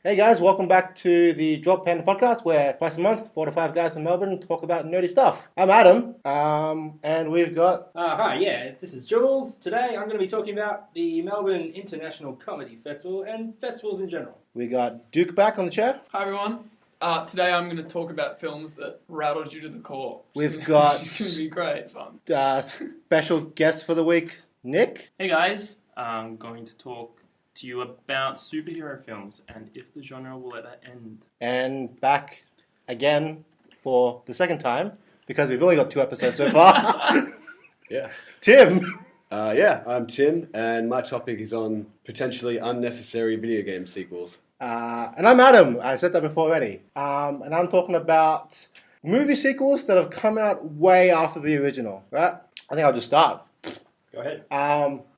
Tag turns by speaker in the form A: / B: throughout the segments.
A: Hey guys, welcome back to the Drop Pen podcast, where twice a month, 4 to 5 guys from Melbourne talk about nerdy stuff. I'm Adam, and we've got...
B: Hi, this is Julz. Today I'm going to be talking about the Melbourne International Comedy Festival and festivals in general.
A: We got Duke back on the chair.
C: Hi everyone. Today I'm going to talk about films that rattled you to the core.
A: We've got...
C: It's going to be great, it's fun.
A: Special guest for the week, Nick.
D: Hey guys, I'm going to talk to you about superhero films and if the genre will ever end.
A: And back again for the second time, because we've only got 2 episodes so far.
E: Yeah.
A: Tim.
E: I'm Tim, and my topic is on potentially unnecessary video game sequels.
A: And I'm Adam. I said that before already. And I'm talking about movie sequels that have come out way after the original. Right? I think I'll just start.
B: Go ahead.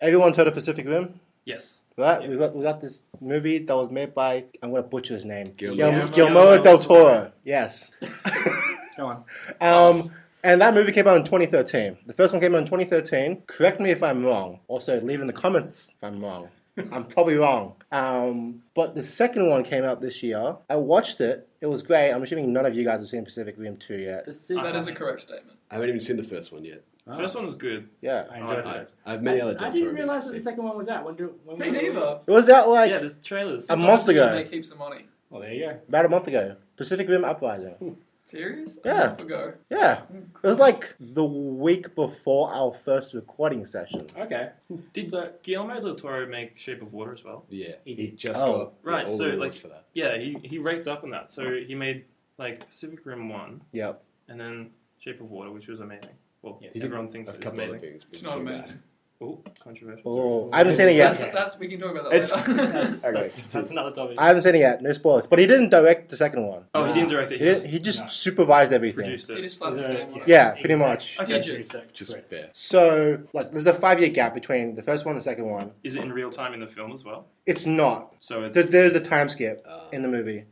A: Everyone's heard of Pacific Rim?
D: Yes.
A: Right?
B: Yeah.
A: We got this movie that was made by, I'm going to butcher his name.
E: Guillermo
A: Del Toro. Yes.
B: Go on.
A: And that movie came out in 2013. The first one came out in 2013. Correct me if I'm wrong. Also, leave in the comments if I'm wrong. I'm probably wrong. But the second one came out this year. I watched it. It was great. I'm assuming none of you guys have seen Pacific Rim 2 yet.
C: That is a correct statement.
E: I haven't even seen the first one yet.
D: The first one was good.
A: Yeah.
B: I enjoyed it.
E: I have many other Del
B: I
E: Toro
B: didn't realise
E: movies
B: that
E: to
B: the
E: see.
B: second one was out. When
C: Me neither.
A: It was out like
D: Yeah, there's trailers.
A: a month ago.
C: Make heaps of money.
B: Well, there you go.
A: About a month ago. Pacific Rim Uprising.
C: Serious?
A: Yeah.
C: A month ago.
A: Yeah. It was like the week before our first recording session.
B: Okay.
D: Did Guillermo del Toro make Shape of Water as well?
E: Yeah,
B: He
E: he
B: did.
E: just
A: Oh.
E: got
D: Right,
E: all
D: so,
E: the
D: like-
E: awards for that.
D: Yeah, he raked up on that. So he made like Pacific Rim 1
A: Yep.
D: and then Shape of Water, which was amazing. Well,
B: Yeah.
E: He did
D: everyone thinks
E: a
D: it's
E: couple other
D: amazing.
E: things. but
C: It's not
E: before
C: amazing.
D: Oh, controversial.
A: Oh, I haven't seen it yet.
C: That's we can talk about that
A: It's-
C: later.
B: That's another topic.
A: I haven't seen it yet. No spoilers. But he didn't direct the second one.
D: Oh, he didn't direct it.
A: He just
B: No.
A: supervised everything.
D: produced
C: He
D: it.
C: just slapped his name on it.
A: Yeah, pretty much.
C: I did you.
E: Just fair.
A: So, like, there's a 5-year gap between the first one and the second one.
D: Is it in real time in the film as well?
A: It's not.
D: So it's
A: There's the time skip in the movie.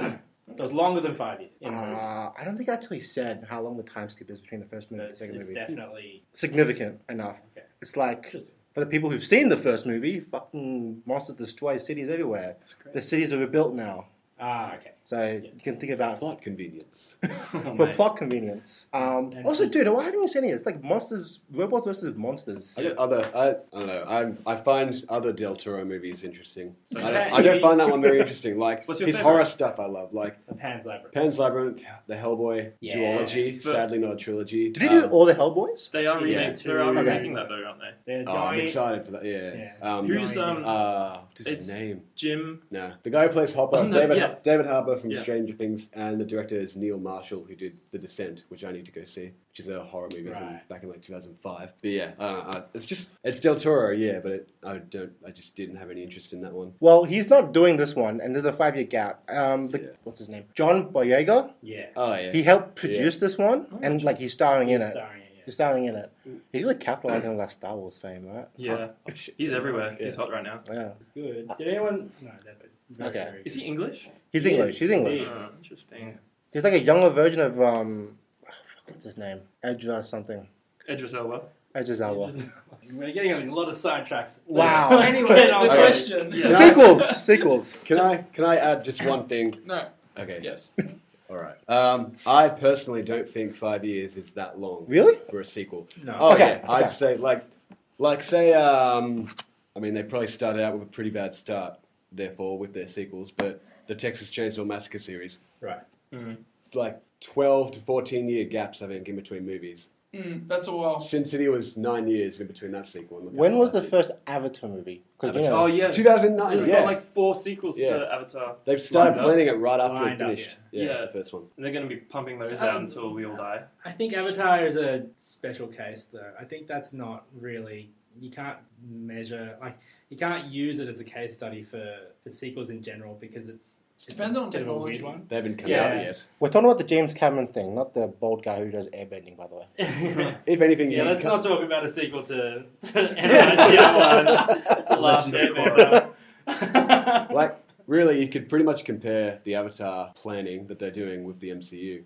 B: So it's longer than 5 years. In the movie.
A: I don't think I actually said how long the time skip is between the first movie
B: But
A: and the
B: it's,
A: second
B: it's
A: movie.
B: definitely...
A: Significant enough.
B: Okay.
A: It's like,
B: Interesting.
A: for the people who've seen the first movie, fucking monsters destroy cities everywhere.
D: That's great.
A: The cities are rebuilt now.
B: Okay.
A: So you can think about
E: Plot convenience.
D: Oh,
A: for
D: mate.
A: plot convenience. Also, dude, why haven't you seen it? It's like monsters, robots versus monsters.
E: I don't know. I find other Del Toro movies interesting.
D: So
E: I don't find that one very interesting. Like
D: What's your
E: his
D: favorite?
E: horror stuff, I love. Like
B: The Pan's Labyrinth.
E: Pan's Labyrinth, the Hellboy
B: Yeah.
E: duology.
D: But-
E: Sadly, not a trilogy.
A: Did he do all the Hellboys?
D: They are
B: Yeah,
D: remaking. They're
B: okay.
D: remaking that though, aren't they?
B: They're
E: Oh, I'm
B: going...
E: excited for that. Yeah.
D: Who's
E: What's his
D: it's
E: name?
D: Jim.
E: No, the guy who plays Hopper,
D: Oh, no, yeah.
E: David Harbour from
D: Yeah.
E: Stranger Things, and the director is Neil Marshall, who did The Descent, which I need to go see, which is a horror movie from
B: Right.
E: back in like 2005. But yeah, it's Del Toro, yeah, but I just didn't have any interest in that one.
A: Well, he's not doing this one, and there's a 5-year gap. What's his name? John Boyega.
B: Yeah.
E: Oh yeah,
A: He helped produce this one, and like he's starring in
B: He's
A: it.
B: starring in it,
A: He's starring in it. He's like capitalizing on that Star Wars fame, right?
D: Yeah,
E: Oh, shit.
D: he's everywhere.
E: Yeah.
D: He's hot right now.
A: Yeah.
B: It's good. Did anyone... No, that's very,
A: Okay.
B: very
D: Is he English?
A: He's
B: He
A: English.
B: is,
A: He's English.
B: indeed.
D: Oh, interesting.
A: He's like a younger version of what's his name? Edra something.
D: Idris Elba.
A: Edra Elba.
B: We're getting on a lot of sidetracks.
A: Wow.
B: Let's
C: Anyway,
B: get on
C: the
E: Okay.
C: question.
D: Yeah.
A: Sequels.
E: Can I add just one thing?
C: No.
E: Okay.
C: Yes.
E: All right. I personally don't think 5 years is that long
A: Really?
E: for a sequel.
B: No.
E: Oh,
A: Okay,
E: yeah. I'd
A: okay.
E: say say I mean they probably started out with a pretty bad start, therefore with their sequels, but the Texas Chainsaw Massacre series,
B: Right.
E: like 12 to 14 year gaps I think in between movies.
C: That's a while.
E: Sin City was 9 years in between that sequel. And
A: When was the first Avatar movie? Because
D: Oh yeah,
E: 2009.
D: They've
E: Yeah,
D: got like 4 sequels
E: Yeah.
D: to Avatar,
E: they've started
D: lined up.
E: planning it right after it
B: Lined up,
E: finished.
D: yeah. Yeah.
E: The first one.
D: and they're going to be pumping those
B: So,
D: out until we all die.
B: I think Avatar is a special case, though. I think that's not really... You can't measure... Like, you can't use it as a case study for sequels in general because it's
C: dependent on
B: a bit of a weird
C: technology.
B: one.
E: They haven't come
B: Yeah.
E: out yet.
A: We're talking about the James Cameron thing, not the bald guy who does airbending, by the way.
E: If anything,
B: Yeah,
E: you
B: let's
E: can-
B: not talk about a sequel to M. Night Shyamalan's The Last Airbender.
E: like really, you could pretty much compare the Avatar planning that they're doing with the MCU.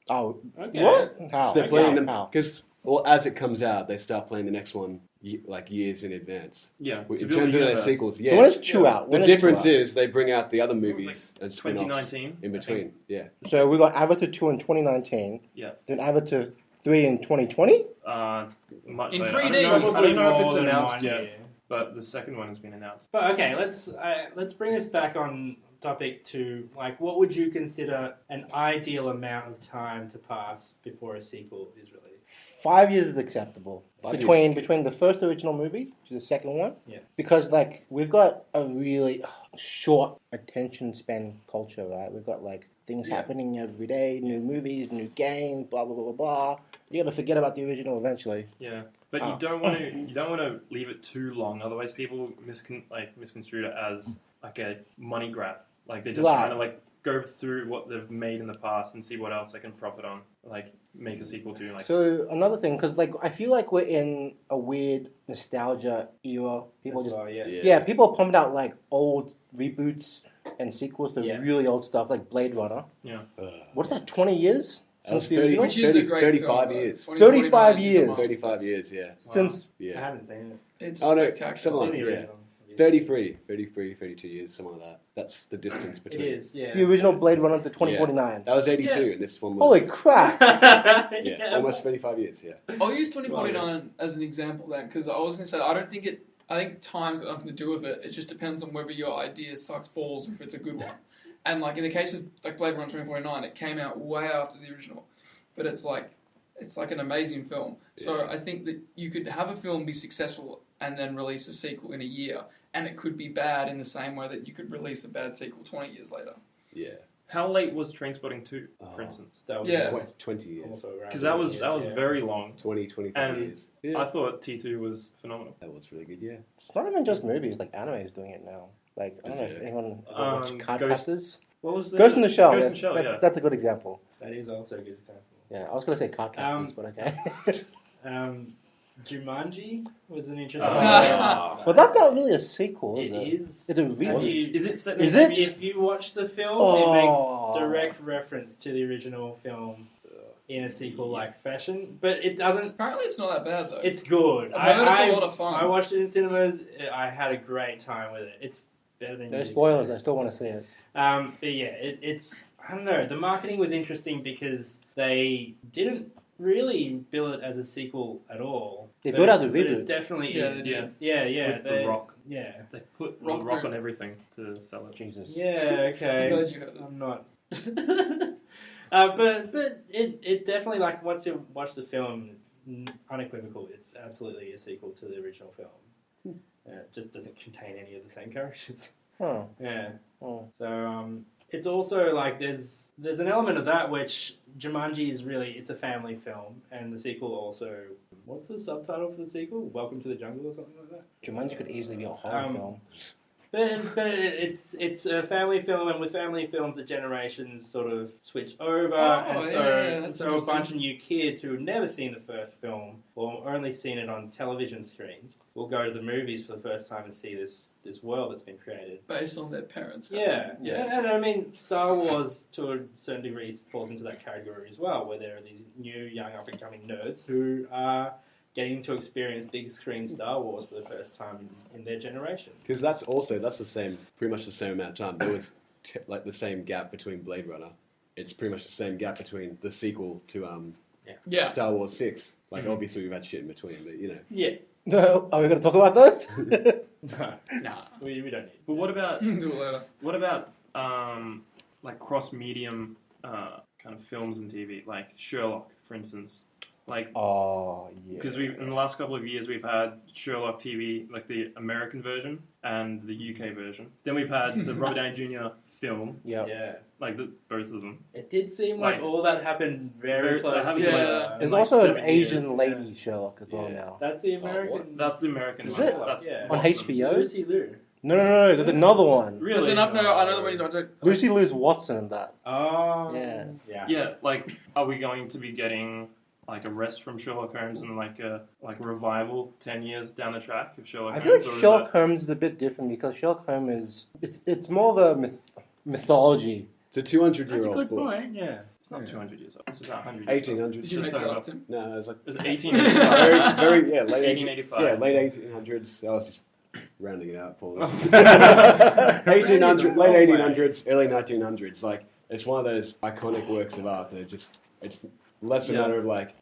A: Oh,
B: Okay.
A: what? How?
E: So they're planning them
A: How?
E: because Well, as it comes out, they start playing the next one like years in advance.
D: Yeah.
E: In
D: to build
E: terms
D: the
E: of their
D: universe.
E: sequels, yeah.
A: So when is 2 out?
E: The
A: When is 2
E: difference
A: out?
E: is they bring out the other movies
D: like
E: and spin-offs
D: 2019,
E: in between. Yeah.
A: So we got Avatar 2 in 2019.
D: Yeah.
A: Then Avatar 3 in 2020.
D: Much
C: In
D: later.
C: 3D.
D: I don't know if it's
B: More than
D: announced
B: 1
D: yet,
B: year.
D: but the second one has been announced.
B: But okay, let's bring us back on topic to like what would you consider an ideal amount of time to pass before a sequel is released?
A: 5 years is acceptable
E: 5 years.
A: between the first original movie to the second one.
B: Yeah.
A: Because like we've got a really short attention span culture, right? We've got like things happening every day, new movies, new games, blah blah blah blah blah. You gotta forget about the original eventually.
D: Yeah, but you don't want to leave it too long. Otherwise, people misconstrue it as like a money grab. Like they're just trying to like go through what they've made in the past and see what else they can profit on. Like make a sequel to. Like
A: So another thing, because like I feel like we're in a weird nostalgia era. People just people are pumping out like old reboots and sequels to really old stuff, like Blade Runner.
D: Yeah.
A: What is that? 20 years
E: That was
A: since the
E: 30,
A: original?
C: Which is a great
E: 35
C: film,
E: years.
A: 35 years.
E: 35 years, yeah.
A: Since
B: I
E: Yeah.
B: haven't seen it.
C: It's
E: Oh, no,
C: spectacular.
E: something
B: I've
E: like
B: seen the
E: yeah.
B: original.
E: 33, 32 years, something like that. That's the distence
B: It
E: between.
B: is, yeah.
A: the original Blade Runner to 2049.
E: That was 82,
B: Yeah.
E: and this one was...
A: Holy crap!
E: Yeah, almost 35 years, yeah.
C: I'll use 2049 as an example then, because I was going to say, I think time's got nothing to do with it. It just depends on whether your idea sucks balls or if it's a good one. And like in the case of like Blade Runner 2049, it came out way after the original, but it's like an amazing film. So I think that you could have a film be successful and then release a sequel in a year, and it could be bad in the same way that you could release a bad sequel 20 years later.
E: Yeah.
D: How late was Trainspotting 2, for instance?
B: That was
C: Yeah.
E: 20 years.
B: also around
D: Because that was
B: 20 years,
D: very long.
E: 25
D: And
E: years. Yeah.
D: I thought T2 was phenomenal.
E: That was really good, yeah.
A: It's not even just movies, like anime is doing it now. Like, I don't know if anyone watch Card
D: Ghost-
A: Captors.
D: What was the
A: Ghost in the Shell,
D: Ghost
A: yes,
D: in the Shell,
A: that's,
D: yeah.
A: that's a good example.
B: That is also a good example.
A: Yeah, I was going to say Card Captors, but okay.
B: Jumanji was an interesting
C: Ah.
A: But that's not really a sequel, is
B: It
A: it?
B: is.
A: It's a
B: Have
A: reboot.
B: you-
D: Is it set
A: Is
D: in-
A: it?
B: If you watch the film,
A: Oh.
B: it makes direct reference to the original film in a sequel-like fashion, but it doesn't.
C: Apparently it's not that bad though.
B: It's good.
C: I've heard it's a lot of fun.
B: I watched it in cinemas. I had a great time with it. It's better than
A: No
B: you'd
A: spoilers,
B: expect.
A: I still want to see it.
B: But yeah, it's I don't know. The marketing was interesting because they didn't really bill it as a sequel at all.
A: They
B: But-
A: built out the
B: but it
A: reboot.
B: definitely
C: Yeah,
B: is.
C: they did.
B: Yeah.
D: With The Rock.
B: Yeah.
D: They put
C: Rock
D: The Rock
C: group.
D: on everything to sell it.
A: Jesus.
B: Yeah. Okay.
C: I'm glad you heard that.
B: I'm not. But it definitely, like, once you watch the film, unequivocal, it's absolutely a sequel to the original film. It just doesn't contain any of the same characters.
A: Huh.
B: Yeah.
A: Oh.
B: So it's also like there's an element of that which Jumanji is really, it's a family film, and the sequel also. What's the subtitle for the sequel? Welcome to the Jungle or something like that.
A: Jumanji could easily be a horror film.
B: But it's a family film, and with family films, the generations sort of switch over, and
C: that's
B: so a
C: interesting.
B: bunch of new kids who have never seen the first film or only seen it on television screens will go to the movies for the first time and see this world that's been created.
C: Based on their parents.
B: Yeah,
C: Yeah.
B: and I mean, Star Wars to a certain degree falls into that category as well, where there are these new, young, up-and-coming nerds who are getting to experience big screen Star Wars for the first time in their generation.
E: Because that's the same, pretty much the same amount of time. There was like the same gap between Blade Runner. It's pretty much the same gap between the sequel to
C: Yeah.
E: Star Wars 6. Like obviously we've had shit in between, but you know.
B: Yeah.
A: No, are we going to talk about those?
B: No,
C: Nah.
B: we don't need.
D: But what about
C: Do it later.
D: like cross-medium kind of films and TV, like Sherlock, for instance? Like,
A: Oh, yeah.
D: because in the last couple of years we've had Sherlock TV, like the American version and the UK version. Then we've had the Robert Downey Jr. film,
A: Yep.
B: Yeah.
D: like both of them.
B: It did seem like
D: Like-
B: all that happened very
D: Very-
B: close
D: they
B: together.
C: haven't-
D: Yeah.
A: There's
D: like
A: also an
D: 7 years,
A: Asian
B: yeah.
A: lady Sherlock as well
E: Yeah.
A: now.
B: That's the
C: what?
B: American.
D: That's the American
A: Is
D: one.
A: it?
D: That's
B: Yeah.
A: On
D: awesome.
A: HBO?
B: Lucy Liu.
A: No, there's another one.
D: Really?
C: There's enough, no, I know the one you don't.
A: Lucy Lou's Watson in that.
B: Oh.
A: Yeah.
D: Yeah, like, are we going to be getting like a rest from Sherlock Holmes and like a revival 10 years down the track of Sherlock
A: I
D: Holmes?
A: feel like
D: or is
A: Sherlock Holmes is a bit different because Sherlock Holmes is it's more of a mythology
E: It's a
B: That's
E: 200-year-old
B: a good
E: book.
B: point. Yeah,
D: It's not 200 years old. It's about 100 years
E: 1800s.
C: Did you
D: Just
C: make that
D: over.
C: up, Tim?
E: No, it was like
D: old. It's 1885.
E: very yeah, late
D: 1885.
E: Yeah, late 1800s. I was just rounding it out, Paul.
B: Oh.
E: 1800, late
B: Wrong way.
E: 1800s, early 1900s. Like it's one of those iconic works of art that it's less a
B: Yeah.
E: matter of like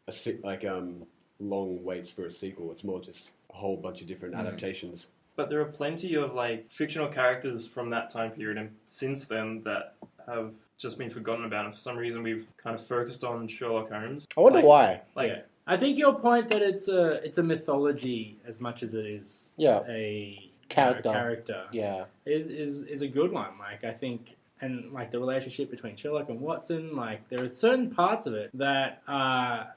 E: long waits for a sequel. It's more just a whole bunch of different adaptations.
D: But there are plenty of like fictional characters from that time period and since then that have just been forgotten about, and for some reason we've kind of focused on Sherlock Holmes.
A: I wonder
D: Like-
A: why.
D: Like,
B: yeah. I think your point that it's a mythology as much as it is
A: Yeah.
B: a
A: Character.
B: character
A: Yeah.
B: is a good one. Like I think, and like the relationship between Sherlock and Watson, like there are certain parts of it that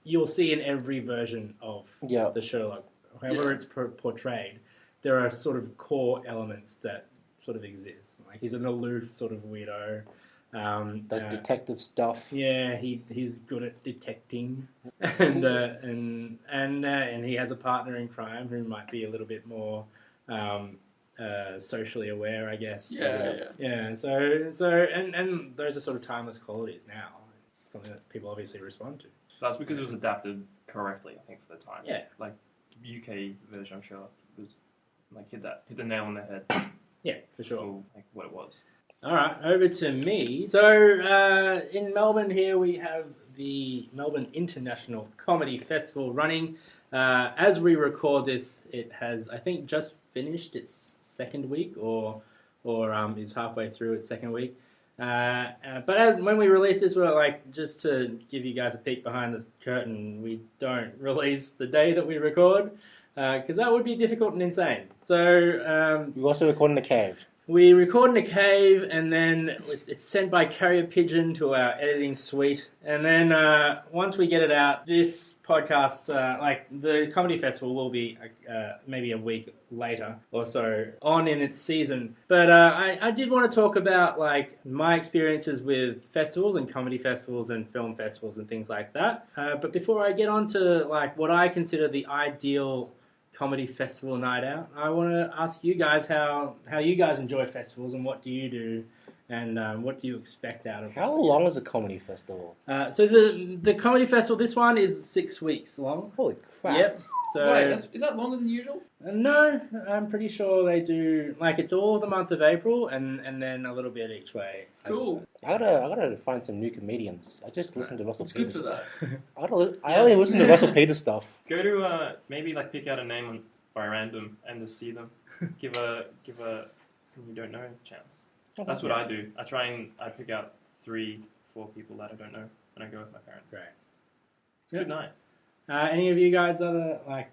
B: you'll see in every version of
A: Yeah.
B: the Sherlock, however
C: Yeah.
B: it's portrayed. There are sort of core elements that sort of exist. Like he's an aloof sort of weirdo.
A: Does detective stuff.
B: Yeah, he's good at detecting, and he has a partner in crime who might be a little bit more socially aware, I guess.
C: Yeah.
B: Yeah. And those are sort of timeless qualities now. Something that people obviously respond to.
D: that's because it was adapted correctly, I think, for the time.
B: Yeah.
D: Like UK version of Sherlock was like hit the nail on the head
B: Yeah, for sure.
D: for like what it was.
B: All right, over to me. So in Melbourne here we have the Melbourne International Comedy Festival running. As we record this, it has, I think, just finished its second week or is halfway through its second week. But when we release this, we're like, just to give you guys a peek behind the curtain, we don't release the day that we record because that would be difficult and insane. So
A: You also record in the cave.
B: we record in a cave, and then it's sent by carrier pigeon to our editing suite. And then once we get it out, this podcast, like the comedy festival, will be maybe a week later or so on in its season. But I did want to talk about like my experiences with festivals and comedy festivals and film festivals and things like that. But before I get on to like what I consider the ideal comedy festival night out, I want to ask you guys how you guys enjoy festivals and what do you do and what do you expect out of it?
A: How long is a comedy festival?
B: So the comedy festival, this one is 6 weeks long.
A: Holy crap.
B: Yep. So
C: Wait, is that longer than usual?
B: no, I'm pretty sure they do. Like it's all the month of April and then a little bit each way.
C: Cool.
A: I gotta find some new comedians. I just listened to Russell
C: It's good
A: Peters.
C: for that.
A: I only listen to Russell Peters stuff.
D: Go to maybe like pick out a name by random and just see them. give a someone you don't know a chance. That's what I do. I pick out 3-4 people that I don't know and I go with my parents.
B: Great.
D: It's a good night.
B: Any of you guys, other like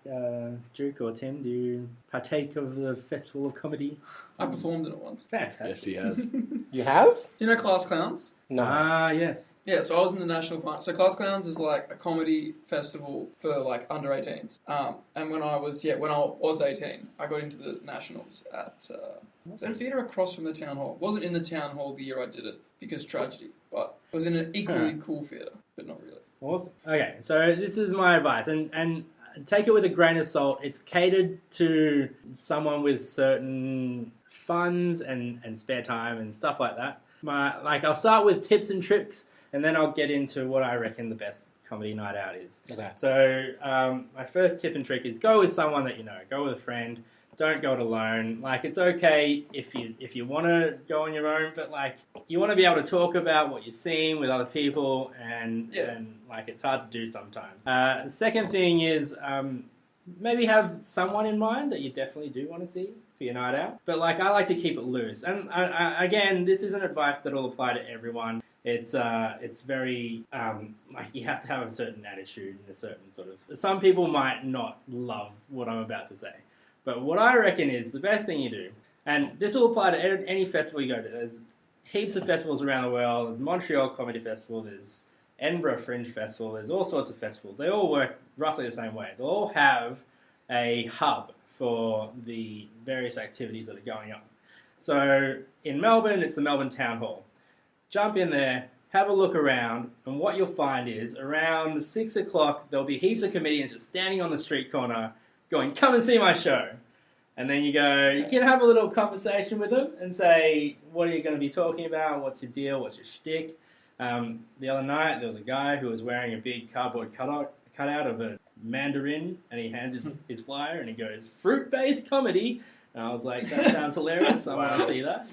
B: Duke or Tim, do you partake of the Festival of Comedy?
C: I performed in it once.
B: Fantastic.
E: Yes, he has.
A: You have?
C: You know Class Clowns?
A: No.
B: Yes.
C: Yeah, so I was in the national final. So Class Clowns is like a comedy festival for like under 18s. And when I was 18, I got into the nationals at a theatre across from the town hall. It wasn't in the town hall the year I did it because tragedy, but it was in an equally cool theatre, but not really.
B: Awesome. Okay, so this is my advice, and take it with a grain of salt. It's catered to someone with certain funds and spare time and stuff like that. I'll start with tips and tricks, and then I'll get into what I reckon the best comedy night out is.
A: Okay.
B: So my first tip and trick is go with someone that you know. Go with a friend. Don't go it alone. Like it's okay if you want to go on your own, but like you want to be able to talk about what you're seeing with other people, and like it's hard to do sometimes. The second thing is maybe have someone in mind that you definitely do want to see for your night out. But like I like to keep it loose, and again, this isn't advice that will apply to everyone. It's very like you have to have a certain attitude and a certain sort of. Some people might not love what I'm about to say. But what I reckon is the best thing you do, and this will apply to any festival you go to. There's heaps of festivals around the world. There's Montreal Comedy Festival. There's Edinburgh Fringe Festival. There's all sorts of festivals. They all work roughly the same way. They'll all have a hub for the various activities that are going on. So in Melbourne, it's the Melbourne Town Hall. Jump in there, have a look around, and what you'll find is around 6 o'clock, there'll be heaps of comedians just standing on the street corner going, come and see my show. And then you can have a little conversation with them and say, what are you going to be talking about? What's your deal? What's your shtick? The other night, there was a guy who was wearing a big cardboard cutout of a mandarin, and he hands his flyer and he goes, fruit-based comedy. And I was like, that sounds hilarious. I want to see that.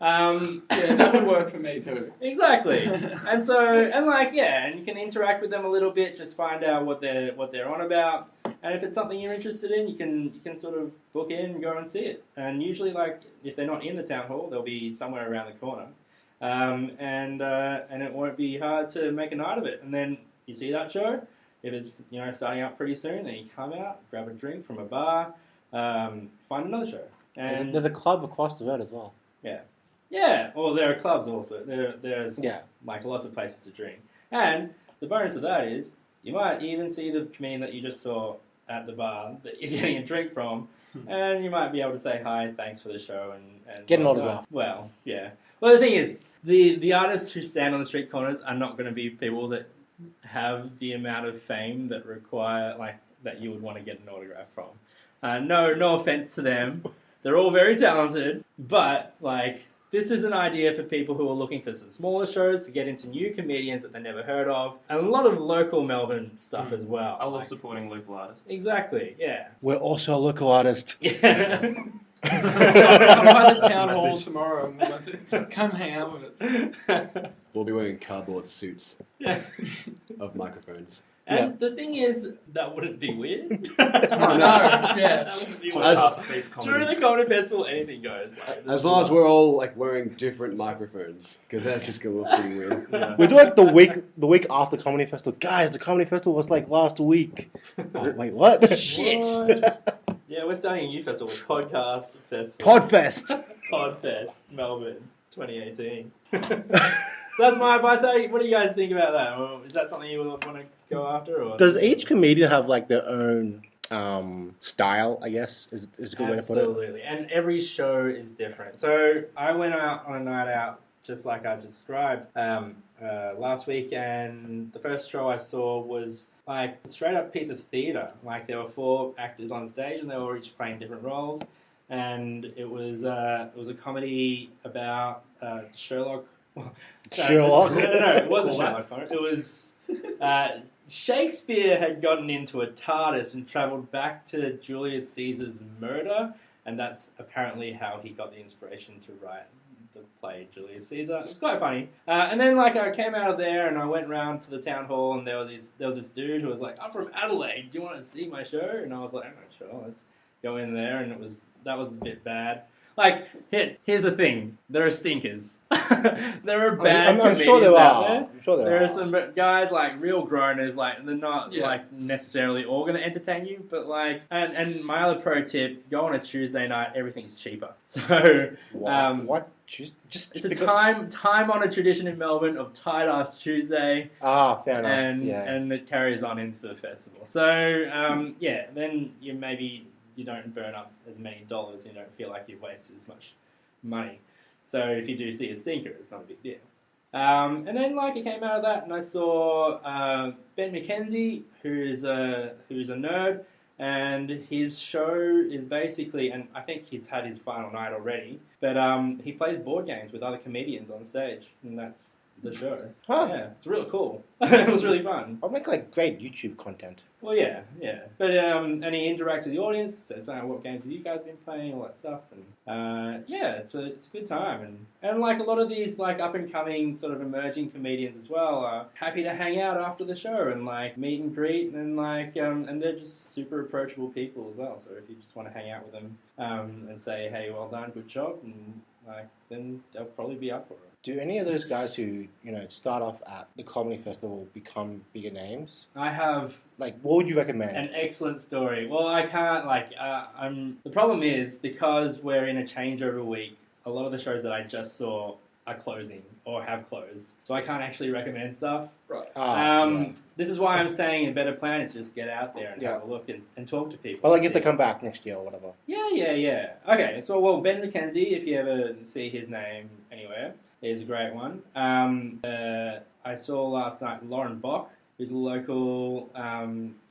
C: Yeah, that would work for me too.
B: Exactly. And you can interact with them a little bit, just find out what they're on about. And if it's something you're interested in, you can sort of book in and go and see it. And usually, like, if they're not in the town hall, they'll be somewhere around the corner. And it won't be hard to make a night of it. And then you see that show. If it's starting up pretty soon, then you come out, grab a drink from a bar, find another show. And
A: there's a club across the road as well.
B: Yeah. Yeah, well, there are clubs also. There's like lots of places to drink. And the bonus of that is you might even see the comedian that you just saw at the bar that you're getting a drink from, and you might be able to say hi, thanks for the show, and
A: get an autograph.
B: Well, yeah. Well, the thing is, the artists who stand on the street corners are not going to be people that have the amount of fame that that you would want to get an autograph from. No offense to them. They're all very talented, but this is an idea for people who are looking for some smaller shows to get into new comedians that they never heard of, and a lot of local Melbourne stuff as well.
D: I love supporting local artists.
B: Exactly, yeah.
A: We're also a local artist.
B: Yes.
C: Come by the town hall tomorrow and we'll to come hang out with us.
E: We'll be wearing cardboard suits
B: Yeah.
E: of microphones.
B: And the thing is, that wouldn't be weird.
C: Oh, no, yeah.
B: That wouldn't be weird.
D: Podcast-based comedy.
B: During the comedy festival, anything goes.
E: As long as we're all wearing different microphones, because that's just gonna look pretty weird.
D: Yeah.
A: We do the week after comedy festival. Guys, the comedy festival was last week. Oh, wait, what?
B: Shit. Yeah, we're starting a new festival, Podcast Festival.
A: Podfest.
B: Podfest, Melbourne, 2018. So that's my advice. What do you guys think about that? Or is that something you would want to go after? Or
A: Does each comedian have their own style? I guess is a good way to put it.
B: Absolutely, and every show is different. So I went out on a night out, just like I described last week, and the first show I saw was a straight up piece of theatre. There were 4 actors on stage, and they were each playing different roles, and it was a comedy about Sherlock.
A: Sherlock?
B: No, it wasn't Sherlock Holmes. It was Shakespeare had gotten into a TARDIS and travelled back to Julius Caesar's murder, and that's apparently how he got the inspiration to write the play Julius Caesar. It was quite funny. And then I came out of there and I went round to the town hall, and there was this dude who was like, "I'm from Adelaide. Do you want to see my show?" And I was like, "Oh, sure, let's go in there." And that was a bit bad. Here's the thing. There are stinkers. There are bad comedians
A: sure there
B: out
A: are.
B: there.
A: I'm sure
B: There are some guys, real groaners, they're not,
C: Yeah.
B: necessarily all going to entertain you, but, and my other pro tip, go on a Tuesday night, everything's cheaper. So,
A: What? Just
B: it's a time-honoured tradition in Melbourne of tight-ass Tuesday.
A: fair enough.
B: And it carries on into the festival. So, then you don't burn up as many dollars, you don't feel like you've wasted as much money. So if you do see a stinker, it's not a big deal. And then I came out of that and I saw Ben McKenzie, who's a nerd, and his show is basically, and I think he's had his final night already, but he plays board games with other comedians on stage, and that's the show.
A: Huh.
B: Yeah, it's really cool. It was really fun.
A: I'll make great YouTube content.
B: Well, yeah. But and he interacts with the audience, says what games have you guys been playing, all that stuff, and it's a good time, and a lot of these up and coming sort of emerging comedians as well are happy to hang out after the show and meet and greet, and and they're just super approachable people as well. So if you just want to hang out with them and say, hey, well done, good job, and then they'll probably be up for it.
A: Do any of those guys who start off at the comedy festival become bigger names?
B: I have
A: what would you recommend?
B: an excellent story. Well, I can't the problem is because we're in a changeover week, a lot of the shows that I just saw are closing or have closed, so I can't actually recommend stuff.
C: Right.
A: Right.
B: This is why I'm saying a better plan is just get out there and
A: Yeah.
B: have a look and talk to people.
A: Well, if they come back next year or whatever.
B: Yeah. Okay, so Ben McKenzie, if you ever see his name anywhere, is a great one. I saw last night Lauren Bock, who's a local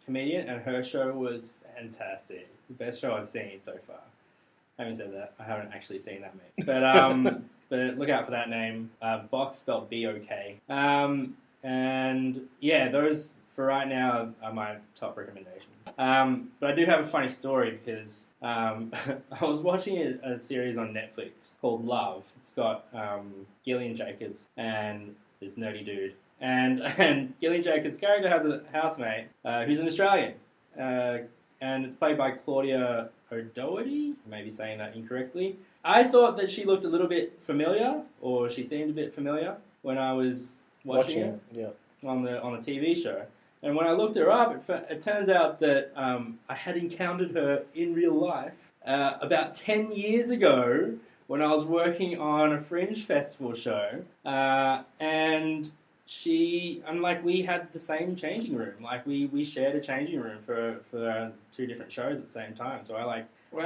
B: comedian, and her show was fantastic. The best show I've seen so far. Having said that, I haven't actually seen that meme. But look out for that name. Bok, spelled B-O-K. And yeah, those for right now are my top recommendations. But I do have a funny story because I was watching a series on Netflix called Love. It's got Gillian Jacobs and this nerdy dude. And Gillian Jacobs' character has a housemate who's an Australian. And it's played by Claudia O'Doherty. I may be saying that incorrectly. I thought that she looked a little bit familiar, or she seemed a bit familiar when I was watching it on the TV show. And when I looked her up, it turns out that I had encountered her in real life about 10 years ago when I was working on a Fringe Festival show. And we had the same changing room. Like, we shared a changing room for two different shows at the same time. So I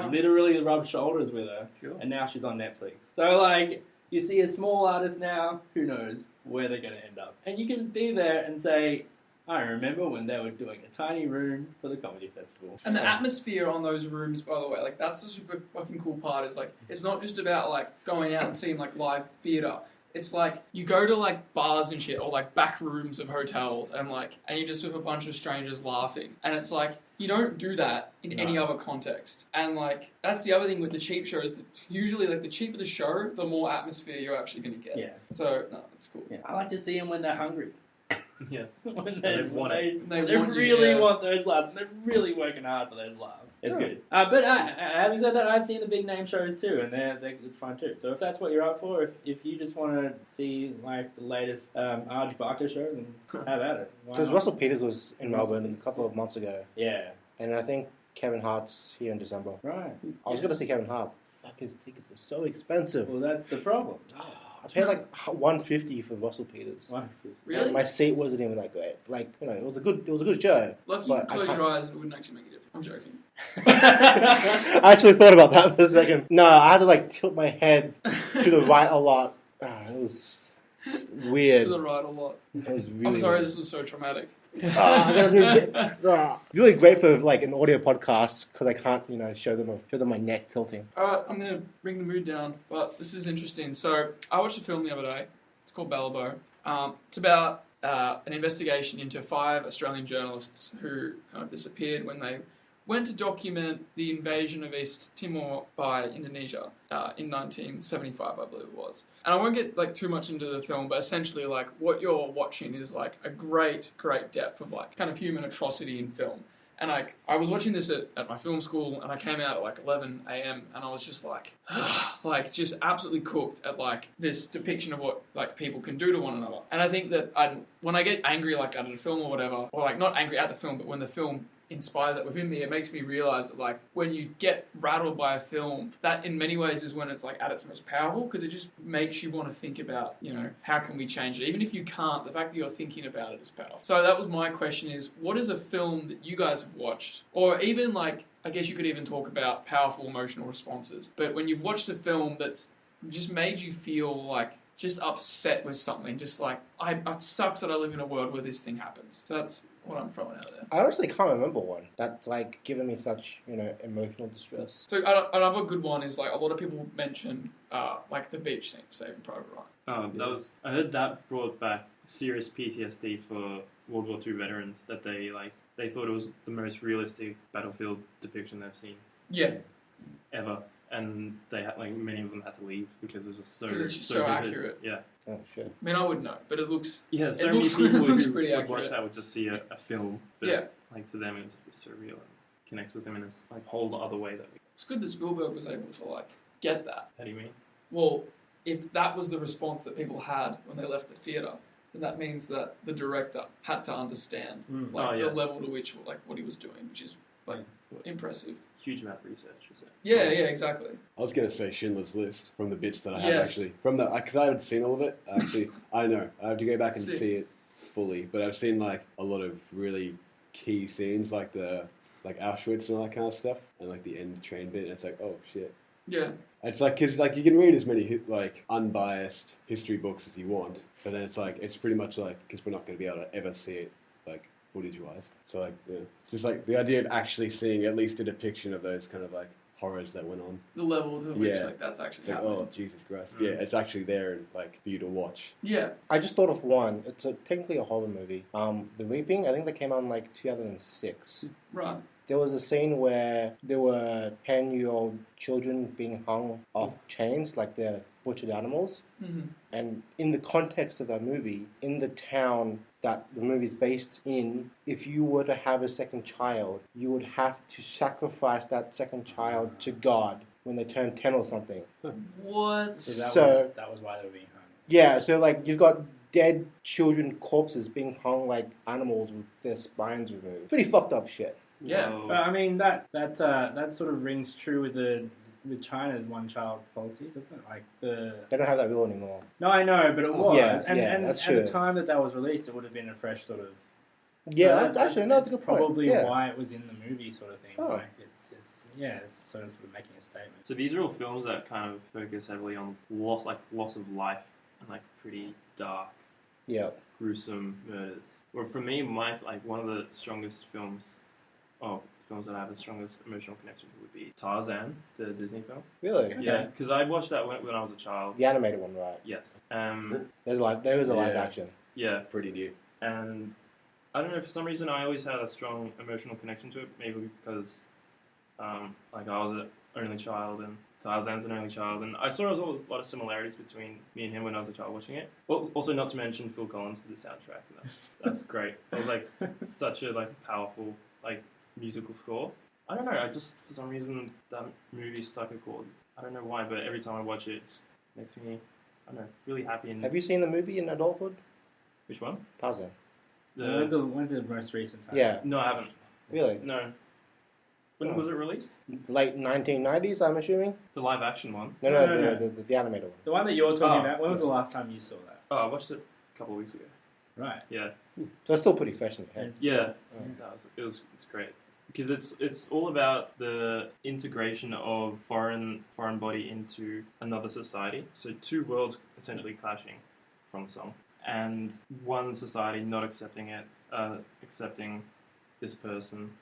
B: literally rubbed shoulders with her.
D: Cool.
B: And now she's on Netflix. So you see a small artist now, who knows where they're going to end up. And you can be there and say, I remember when they were doing a tiny room for the comedy festival.
C: And the atmosphere on those rooms, by the way, that's the super fucking cool part. Is it's not just about going out and seeing live theatre. It's you go to bars and shit, or back rooms of hotels, and you're just with a bunch of strangers laughing. And it's you don't do that in any other context. And that's the other thing with the cheap shows. Usually the cheaper the show, the more atmosphere you're actually going to get.
B: Yeah.
C: So no, it's cool.
B: Yeah. I like to see them when they're hungry.
D: Yeah.
B: When
D: they
B: really want those laughs. And they're really working hard for those laughs. It's good. But having said that, I've seen the big name shows too, and they're good fun too. So if that's what you're up for, if you just want to see the latest Arj Barker show, then have at it.
A: Because Russell Peters was in Melbourne a couple of months ago.
B: Yeah.
A: And I think Kevin Hart's here in December.
B: Right.
A: I was going to see Kevin Hart. Fuck, his tickets are so expensive.
B: Well, that's the problem.
A: I paid $150 for Russell Peters.
C: Really?
A: And my seat wasn't even that great. It was a good show.
C: Lucky you could close your eyes and it wouldn't actually make a difference. I'm joking.
A: I actually thought about that for a second. No, I had to tilt my head to the right a lot. It was weird.
C: To the right a lot.
A: It was really
C: I'm sorry,
A: weird.
C: this was so traumatic.
A: Really great for an audio podcast because I can't show them my neck tilting.
C: Alright, I'm going to bring the mood down, but this is interesting. So, I watched a film the other day. It's called Ballabo. It's about an investigation into 5 Australian journalists who kind of disappeared when they went to document the invasion of East Timor by Indonesia in 1975, I believe it was. And I won't get too much into the film, but essentially what you're watching is a great depth of kind of human atrocity in film. And I was watching this at my film school, and I came out at 11 a.m. and I was just just absolutely cooked at this depiction of what people can do to one another. And I think that when I get angry at a film or whatever, or not angry at the film, but when the film inspires that within me, it makes me realise that when you get rattled by a film, that in many ways is when it's at its most powerful, because it just makes you want to think about how can we change it. Even if you can't, the fact that you're thinking about it is powerful. So that was my question: is what is a film that you guys have watched, or even I guess you could even talk about powerful emotional responses, but when you've watched a film that's just made you feel just upset with something, just it sucks that I live in a world where this thing happens. So that's what I'm throwing out there.
A: I honestly can't remember one that's given me such emotional distress.
C: So another good one is a lot of people mention the beach scene, Saving Private Ryan.
D: I heard that brought back serious PTSD for World War II veterans, that they thought it was the most realistic battlefield depiction they've seen.
C: Yeah.
D: Ever. And they had many of them had to leave because it was just
C: so accurate.
D: Yeah.
A: Oh shit.
C: I mean, I wouldn't know, but it looks.
D: Yeah, so
C: it
D: many
C: looks,
D: people
C: it looks
D: who
C: pretty
D: would
C: accurate.
D: watch that would just see a film, but to them it was just surreal and connects with them in a whole other way that we.
C: It's good that Spielberg was able to get that.
D: How do you mean?
C: Well, if that was the response that people had when they left the theatre, then that means that the director had to understand the level to which what he was doing, which is impressive.
D: Huge amount of research, is it?
C: Yeah, exactly.
E: I was going to say Schindler's List from the bits that I have actually. Because I haven't seen all of it. I know. I have to go back and see it fully. But I've seen a lot of really key scenes, the Auschwitz and all that kind of stuff, and the end train bit. And it's oh shit.
C: Yeah.
E: It's because you can read as many unbiased history books as you want, but then it's pretty much because we're not going to be able to ever see it footage-wise. So, it's just the idea of actually seeing at least a depiction of those kind of horrors that went on.
C: The level to which
E: Yeah.
C: like that's actually
E: It's like,
C: happening.
E: oh Jesus Christ! Yeah, it's actually there and like for you to watch.
C: Yeah.
A: I just thought of one. It's technically a horror movie. The Reaping. I think that came out in like 2006.
C: Right.
A: There was a scene where there were 10-year-old children being hung off chains, like they're butchered animals.
C: Mm-hmm.
A: And in the context of that movie, in the town that the movie's based in, if you were to have a second child, you would have to sacrifice that second child to God when they turn 10 or something.
C: What?
B: So that was why they were being hung.
A: Yeah, so like you've got dead children corpses being hung like animals with their spines removed. Pretty fucked up shit.
C: Yeah.
D: Whoa.
B: But I mean that sort of rings true with China's one-child policy, doesn't it? Like
A: They don't have that rule anymore.
B: No, I know, but it was.
A: Yeah,
B: and
A: yeah,
B: and
A: that's
B: at
A: true.
B: the time that was released, it would have been a fresh sort of.
A: Yeah,
B: So
A: that's actually that's a good point.
B: Probably
A: Yeah.
B: why it was in the movie, sort of thing.
A: Oh.
B: Like it's sort of making a statement.
D: So these are all films that kind of focus heavily on loss of life and like pretty dark,
A: Yeah.
D: gruesome murders. Or for me, one of the strongest films that I have the strongest emotional connection to would be Tarzan, the Disney film.
A: Really?
D: Yeah, because I watched that when I was a child.
A: The animated one, right?
D: Yes.
A: There was a live
E: Yeah.
A: action.
D: Yeah,
E: Pretty new.
D: and I don't know, for some reason I always had a strong emotional connection to it. Maybe because like I was an only child and Tarzan's an only child, and I saw there was a lot of similarities between me and him when I was a child watching it. Well, also, not to mention Phil Collins to the soundtrack. And that's great. It was like such a powerful musical score. I don't know. I just for some reason that movie struck a chord. I don't know why, but every time I watch it, it just makes me really happy. And
A: Have you seen the movie in adulthood?
D: which one?
A: Tarzan.
B: When's the most recent time?
A: Yeah.
D: No, I haven't.
A: Really?
D: No. When
A: Oh.
D: was it released?
A: Late 1990s, I'm assuming.
D: The live action one.
A: No,
B: No.
A: the animated one.
B: The one that you're talking
D: Oh,
B: about. When was the last time you saw that?
D: Oh, I watched it a couple of weeks ago.
B: Right.
D: Yeah.
A: So it's still pretty fresh in your head.
B: It's-
D: Yeah.
A: Oh.
D: It's great because it's all about the integration of foreign body into another society. So two worlds essentially clashing from some, and one society not accepting it, accepting this person,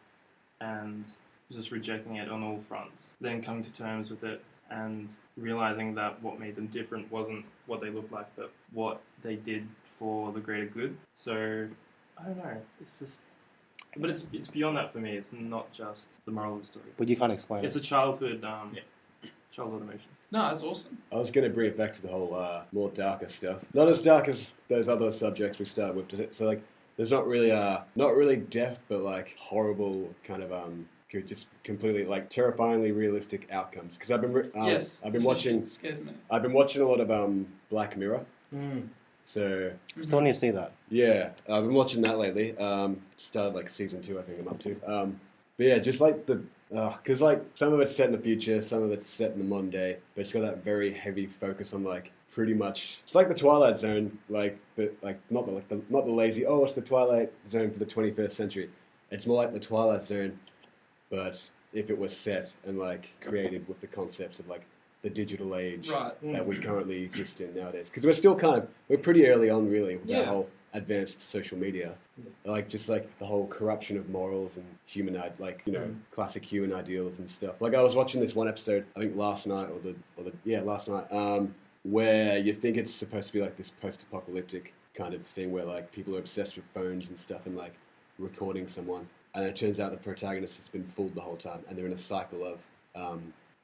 D: and just rejecting it on all fronts. Then coming to terms with it and realizing that what made them different wasn't what they looked like, but what they did for the greater good. So I don't know. It's just, but it's beyond that for me. It's not just the moral of the story.
A: But you can't explain
D: It's
A: it.
D: a childhood emotion.
C: No, that's awesome.
E: I was going to bring it back to the whole more darker stuff. Not as dark as those other subjects we started with. So like, there's not really death, but like horrible kind of just completely like terrifyingly realistic outcomes. Because I've been
C: Yes.
E: I've been
C: It
E: watching
C: scares me.
E: I've been watching a lot of Black Mirror. So
A: Still need to see that.
E: yeah, I've been watching that lately. Started like season 2, I think I'm up to. But yeah, just like because like some of it's set in the future, some of it's set in the modern day, but it's got that very heavy focus on like pretty much. It's like the Twilight Zone, but not the lazy. Oh, it's the Twilight Zone for the 21st century. It's more like the Twilight Zone, but if it was set and like created with the concepts of like the digital age
C: Right.
E: that we currently exist in nowadays. Because we're pretty early on really with
C: Yeah.
E: our whole advanced social media. Like just like the whole corruption of morals and classic human ideals and stuff. Like I was watching this one episode, I think last night last night, where you think it's supposed to be like this post-apocalyptic kind of thing where like people are obsessed with phones and stuff and like recording someone, and it turns out the protagonist has been fooled the whole time, and they're in a cycle of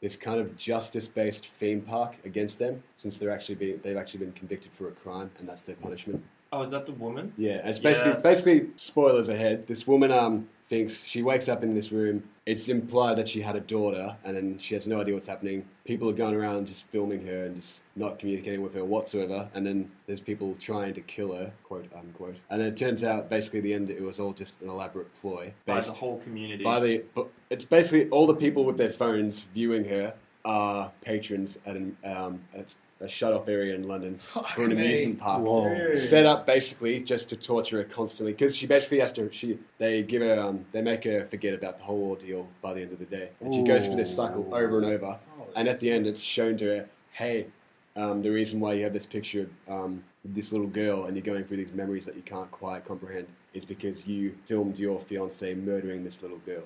E: this kind of justice-based theme park against them, since they've actually been convicted for a crime, and that's their punishment.
D: Oh, is that the woman?
E: Yeah, and it's
D: Yes.
E: basically spoilers ahead. This woman thinks she wakes up in this room. It's implied that she had a daughter, and then she has no idea what's happening. People are going around just filming her and just not communicating with her whatsoever. And then there's people trying to kill her, quote unquote. And then it turns out, basically, at the end, it was all just an elaborate ploy
D: By the whole community.
E: but it's basically all the people with their phones viewing her are patrons at a shut-off area in London for an amusement park.
A: Whoa.
E: Set up basically just to torture her constantly, because she basically has to. They make her forget about the whole ordeal by the end of the day, and she goes through this cycle over and over. And at the end, it's shown to her, hey, the reason why you have this picture of this little girl and you're going through these memories that you can't quite comprehend is because you filmed your fiance murdering this little girl.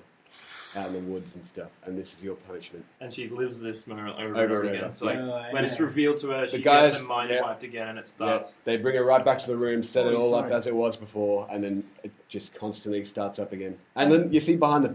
E: out in the woods and stuff, and this is your punishment.
D: And she lives this moment over and
E: Over
D: over
E: and
D: again.
E: over.
D: So like
A: Yeah.
D: when it's revealed to her,
E: The
D: she
E: guys-
D: gets her mind
E: yeah.
D: wiped again, and it
E: Yeah,
D: starts.
E: they bring her right back to the room, set it
A: Holy
E: all up
A: smokes.
E: as it was before, and then it just constantly starts up again. And then you see behind the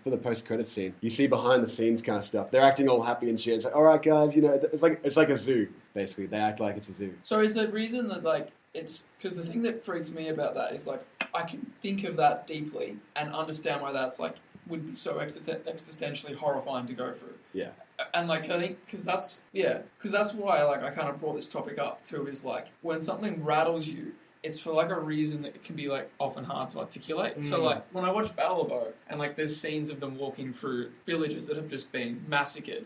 E: for the post-credits scene, you see behind the scenes kind of stuff. They're acting all happy and shit. It's like, all right, guys, you know, it's like a zoo basically. They act like it's a zoo.
C: So is the reason that like it's because the thing that freaks me about that is like I can think of that deeply and understand why that's like would be so existentially horrifying to go through.
E: Yeah.
C: And like I think because that's why like I kind of brought this topic up too is like when something rattles you, it's for like a reason that it can be like often hard to articulate. So like when I watch Ballabo and like there's scenes of them walking through villages that have just been massacred,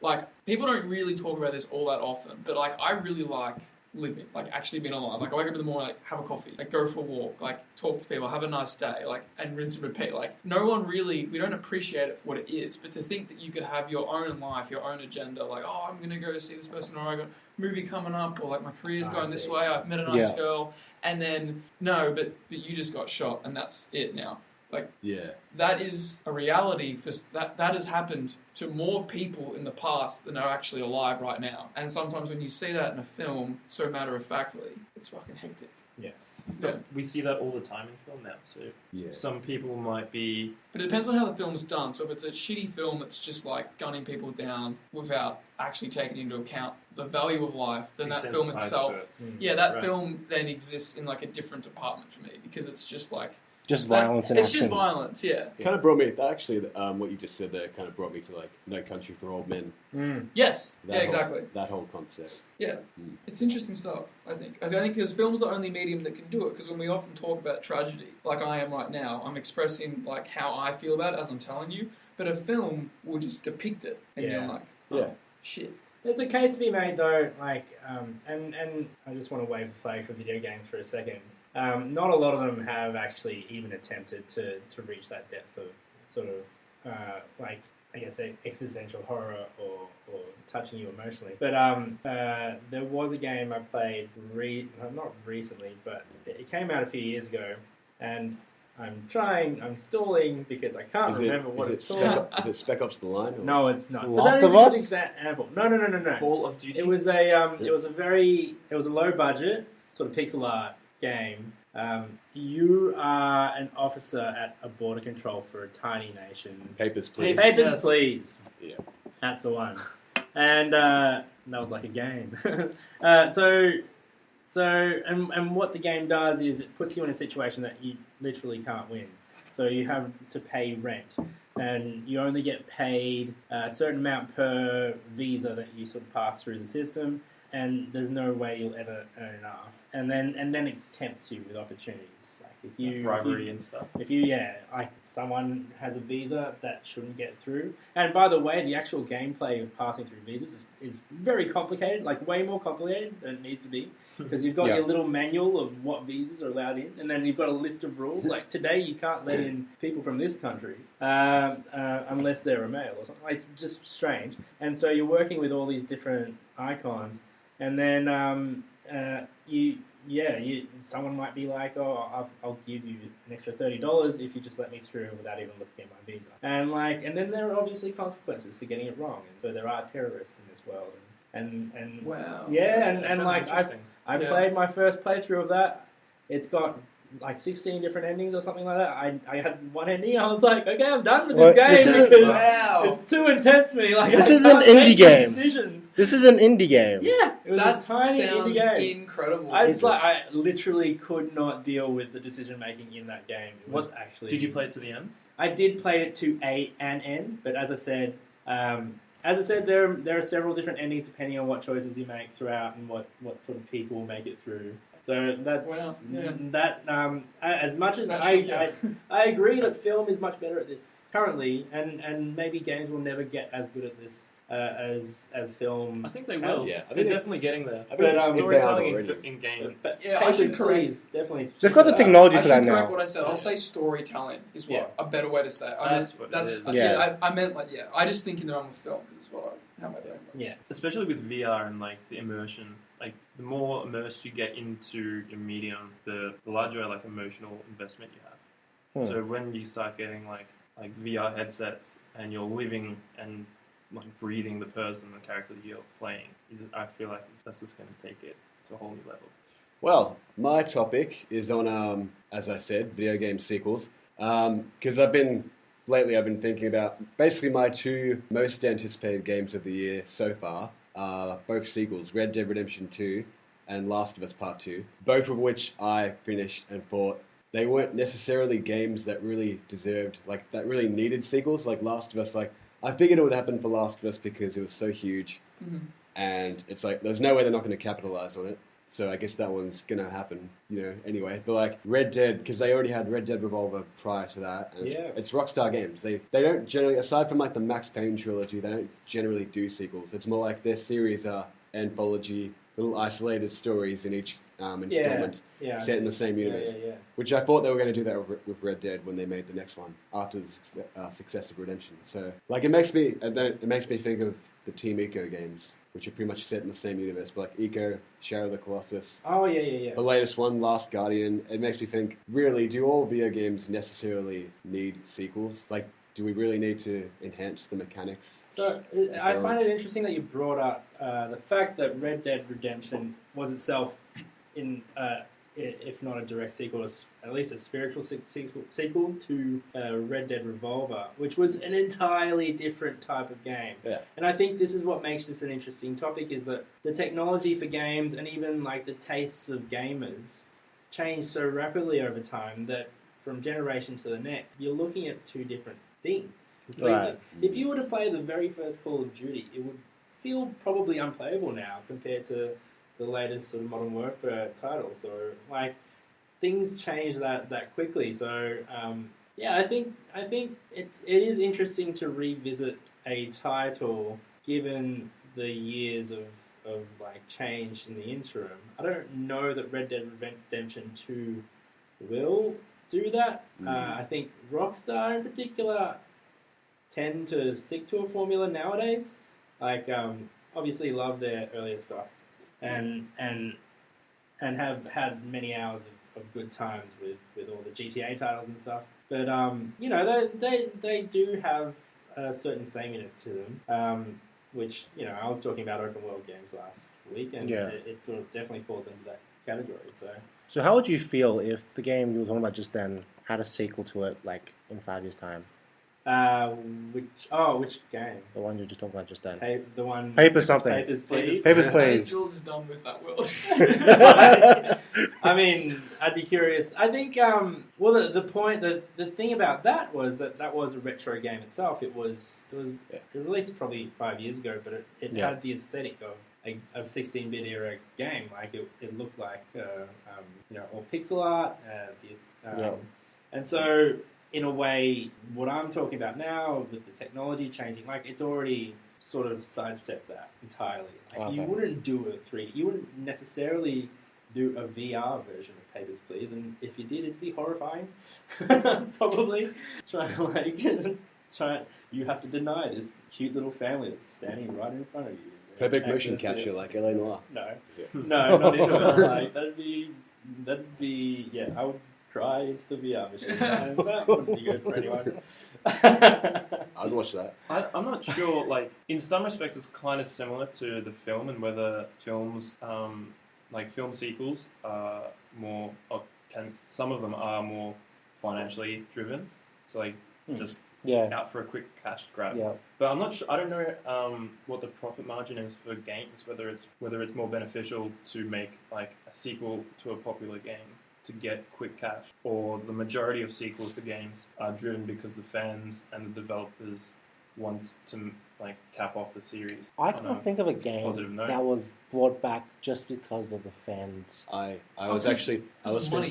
C: like people don't really talk about this all that often, but like I really like living, like actually being alive. Like I wake up in the morning, like have a coffee, like go for a walk, like talk to people, have a nice day, like and rinse and repeat. Like no one really, we don't appreciate it for what it is, but to think that you could have your own life, your own agenda, like oh I'm gonna go to see this person, or I got a movie coming up, or like my career's going this way, I met a nice girl, and then no, but you just got shot and that's it now. Like that is a reality for that has happened to more people in the past than are actually alive right now. And sometimes when you see that in a film, so matter of factly, it's fucking hectic.
D: Yeah.
C: Yeah.
D: We see that all the time in film now. So some people might be.
C: But it depends on how the film's done. So if it's a shitty film that's just like gunning people down without actually taking into account the value of life, then that film itself, film then exists in like a different department for me because it's just like.
A: Just violence and
C: it's
A: action.
C: Just violence, yeah.
E: Kind of brought me, actually, what you just said there kind of brought me to like No Country for Old Men.
C: Yes,
E: Exactly. That whole concept.
C: Yeah, it's interesting stuff, I think. I think because film's the only medium that can do it, because when we often talk about tragedy, like I am right now, I'm expressing like how I feel about it as I'm telling you, but a film will just depict it, and you're like, shit.
B: There's a case to be made though, like, and I just want to wave the flag for video games for a second. Not a lot of them have actually even attempted to reach that depth of sort of like I guess existential horror or touching you emotionally. But there was a game I played not recently, but it came out a few years ago, and I'm stalling because I can't remember what it's called.
E: Is it Spec Ops: The Line? Or?
B: No, it's not.
A: Last of Us?
B: Example. No.
D: Call of Duty.
B: It was a low budget sort of pixel art game. You are an officer at a border control for a tiny nation.
E: Papers, Please.
B: Papers, Please.
E: Yeah.
B: That's the one. And that was like a game. And what the game does is it puts you in a situation that you literally can't win. So you have to pay rent. And you only get paid a certain amount per visa that you sort of pass through the system. And there's no way you'll ever earn enough. And then it tempts you with opportunities. Like if
D: bribery and stuff.
B: Someone has a visa that shouldn't get through. And by the way, the actual gameplay of passing through visas is very complicated, like way more complicated than it needs to be. Because you've got your little manual of what visas are allowed in, and then you've got a list of rules. Like today, you can't let in people from this country unless they're a male or something. It's just strange. And so you're working with all these different icons, and then someone might be like, oh, I'll give you an extra $30 if you just let me through without even looking at my visa. And then there are obviously consequences for getting it wrong. And so there are terrorists in this world. And
C: wow.
B: Yeah, and like I played my first playthrough of that. It's got like 16 different endings or something like that. I had one ending. I was like, okay, I'm done with this game because it's too intense for me. Like
A: this is an indie game.
B: Decisions.
A: This is an indie game.
B: Yeah, it was
C: that
B: a tiny indie game.
C: Incredible.
B: I literally could not deal with the decision making in that game. It was actually.
D: Did you play it to the end?
B: I did play it to an end, but as I said, there are several different endings depending on what choices you make throughout and what sort of people make it through. So that's as much as I agree that film is much better at this currently, and maybe games will never get as good at this as film.
D: I think they will.
E: Yeah,
D: they're definitely getting there.
E: But
D: storytelling in game.
C: I should correct.
B: Definitely.
A: They've got the technology for that now.
C: I should correct what I said. I'll say storytelling is a better way to say it. I meant like I just think in the realm of film is how my brain works.
B: Yeah.
D: Especially with VR and like the immersion. Like the more immersed you get into your medium, the larger like emotional investment you have. So when you start getting like like VR headsets and you're living and like breathing the person, the character that you're playing. I feel like that's just going to take it to a whole new level.
E: Well, my topic is on, as I said, video game sequels. Because I've been thinking about basically my two most anticipated games of the year so far are both sequels, Red Dead Redemption 2 and Last of Us Part 2, both of which I finished and thought they weren't necessarily games that really deserved, like, that really needed sequels. Like Last of Us, like, I figured it would happen for Last of Us because it was so huge, and it's like, there's no way they're not going to capitalize on it. So I guess that one's going to happen, anyway. But like Red Dead, because they already had Red Dead Revolver prior to that. And it's Rockstar Games. They don't generally, aside from like the Max Payne trilogy, they don't generally do sequels. It's more like their series are anthology, little isolated stories in each installment set in the same universe. Which I thought they were going to do that with Red Dead when they made the next one after the success of Redemption. So like it makes me think of the Team Ico games, which are pretty much set in the same universe, but like Ico, Shadow of the Colossus.
B: Oh, yeah.
E: The latest one, Last Guardian. It makes me think, really, do all video games necessarily need sequels? Like, do we really need to enhance the mechanics?
B: So I find it interesting that you brought up the fact that Red Dead Redemption was itself, if not a direct sequel, at least a spiritual sequel to Red Dead Revolver, which was an entirely different type of game.
E: Yeah.
B: And I think this is what makes this an interesting topic, is that the technology for games and even like the tastes of gamers change so rapidly over time that from generation to the next, you're looking at two different things completely.
A: Right.
B: If you were to play the very first Call of Duty, it would feel probably unplayable now compared to the latest sort of Modern Warfare titles. So like things change that quickly. So I think it is interesting to revisit a title given the years of like change in the interim. I don't know that Red Dead Redemption 2 will do that. I think Rockstar in particular tend to stick to a formula nowadays. Like obviously love their earlier stuff and have had many hours of good times with all the GTA titles and stuff. But they do have a certain sameness to them, which I was talking about open world games last week, and it sort of definitely falls into that category.
A: So how would you feel if the game you were talking about just then had a sequel to it, like in 5 years' time?
B: Which game?
A: The one you were just talking about just then.
B: The one.
A: Paper something.
B: Papers, Please.
A: Papers,
C: I
A: Please.
C: think Julz is done with that world.
B: I mean, I'd be curious. I think, the thing about that was that was a retro game itself. It was released probably 5 years ago, but it had the aesthetic of a 16-bit era game. Like it looked like all pixel art. And so in a way, what I'm talking about now with the technology changing, like it's already sort of sidestepped that entirely. Like you wouldn't do a 3D. You wouldn't necessarily do a VR version of Papers, Please, and if you did, it'd be horrifying. Probably. You have to deny this cute little family that's standing right in front of you.
E: Perfect motion capture, like L.A. Noire.
B: No, not even. Like that'd be. Yeah, I would cry into the VR machine, and that wouldn't be good for anyone.
E: I'd watch that.
D: I'm not sure. Like in some respects, it's kind of similar to the film, and whether films, like film sequels, are more. Some of them are more financially driven. So like just out for a quick cash grab.
A: Yeah.
D: But I'm not sure. I don't know what the profit margin is for games. Whether it's more beneficial to make like a sequel to a popular game to get quick cash, or the majority of sequels to games are driven because the fans and the developers want to like cap off the series.
A: I can't think of a game that was brought back just because of the fans.
E: I was thinking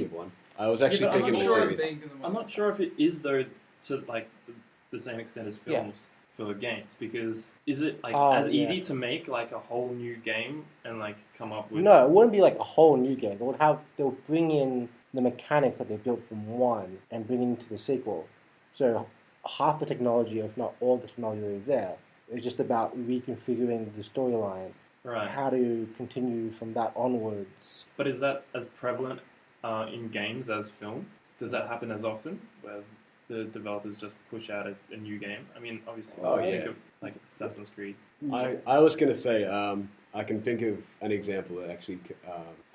E: of one. I was actually thinking of a series.
D: I'm not sure if it is though to like the same extent as films for games, because is it like as easy to make like a whole new game and like come up with?
A: No, it wouldn't be like a whole new game. They'll bring in the mechanics that they built from one and bring into the sequel. So half the technology, if not all the technology that is there, is just about reconfiguring the storyline.
D: Right.
A: How to continue from that onwards.
D: But is that as prevalent in games as film? Does that happen as often? Where the developers just push out a new game. I mean, obviously,
E: Oh,
D: think
E: yeah.
D: of like Assassin's Creed.
E: I was going to say, I can think of an example that actually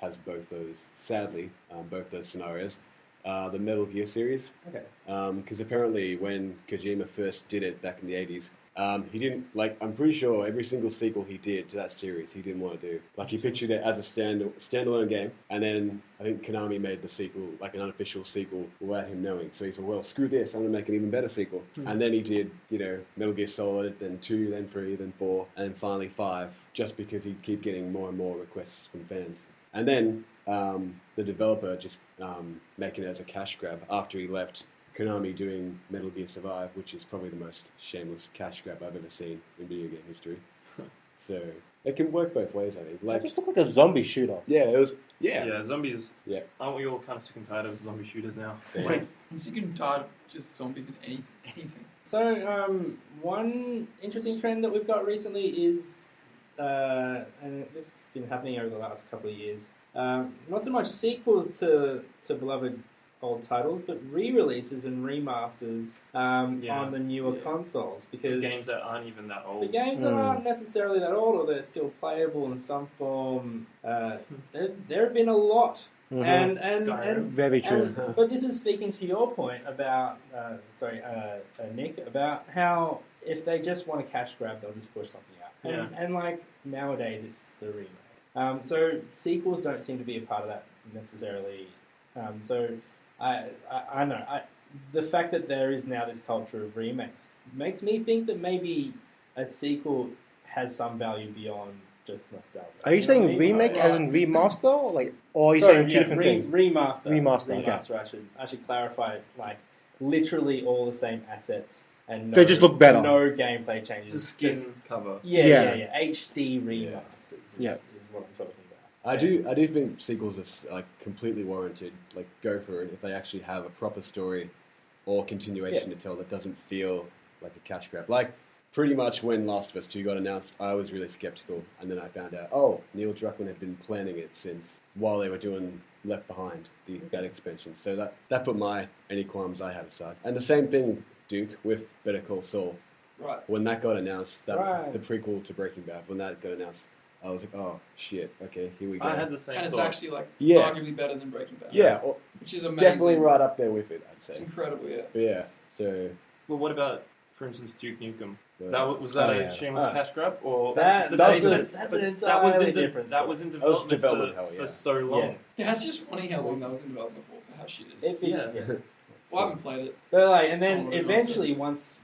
E: has both those, sadly, both those scenarios. The Metal Gear series.
B: Okay.
E: Because apparently when Kojima first did it back in the 80s, he didn't, I'm pretty sure every single sequel he did to that series, he didn't want to do. Like, he pictured it as a standalone game, and then I think Konami made the sequel, like an unofficial sequel, without him knowing. So he said, well, screw this, I'm going to make an even better sequel. And then he did, Metal Gear Solid, then 2, then 3, then 4, and then finally 5, just because he'd keep getting more and more requests from fans. And then the developer just making it as a cash grab after he left Konami doing Metal Gear Survive, which is probably the most shameless cash grab I've ever seen in video game history. So it can work both ways, I think.
A: It just looked like a zombie shooter.
E: Yeah, it was. Yeah,
D: Yeah, zombies.
E: Yeah.
D: Aren't we all kind of sick and tired of zombie shooters now?
E: Yeah.
C: I'm sick and tired of just zombies and anything.
B: So, one interesting trend that we've got recently is, and this has been happening over the last couple of years, not so much sequels to beloved old titles, but re-releases and remasters on the newer consoles. Because
D: games that aren't even that
B: the
D: old.
B: games that aren't necessarily that old, or they're still playable in some form, there have been a lot.
A: Mhm.
B: And
A: Very true.
B: but this is speaking to your point about, Nick, about how if they just want a cash grab, they'll just push something out. And like nowadays, it's the remake. So sequels don't seem to be a part of that necessarily. So I know. The fact that there is now this culture of remakes makes me think that maybe a sequel has some value beyond just nostalgia.
A: Are you saying remake as in remaster, or are you saying two different things?
B: Remaster.
A: Remaster, okay.
B: I should clarify. Like literally all the same assets and
A: They just look better.
B: No gameplay changes.
D: It's a skin cover.
B: Yeah. HD remasters is what I'm talking about.
E: I do think sequels are completely warranted. Like, go for it if they actually have a proper story or continuation to tell that doesn't feel like a cash grab. Like, pretty much when Last of Us 2 got announced, I was really skeptical, and then I found out, Neil Druckmann had been planning it since while they were doing Left Behind, that expansion. So that put any qualms I had aside. And the same thing, Duke, with Better Call Saul.
C: Right.
E: When that got announced, the prequel to Breaking Bad, when that got announced, I was like, oh, shit, okay, here we go.
D: I had the same
C: And it's
D: thought.
C: actually, arguably better than Breaking Bad.
E: Yeah,
C: which is amazing.
E: definitely right up there with it, I'd say.
C: It's incredible, yeah.
E: But yeah, so...
D: Well, what about, for instance, Duke Nukem? Was
E: that
D: that a shameless cash grab? Or
B: that's an entirely different
D: That was in
E: That was
D: development,
E: development
D: for so long.
C: Yeah, it's just funny how long that was in development for how shit it is.
B: Yeah.
C: Well, I haven't played it.
B: But and
C: It's
B: then
C: gone
B: eventually, once,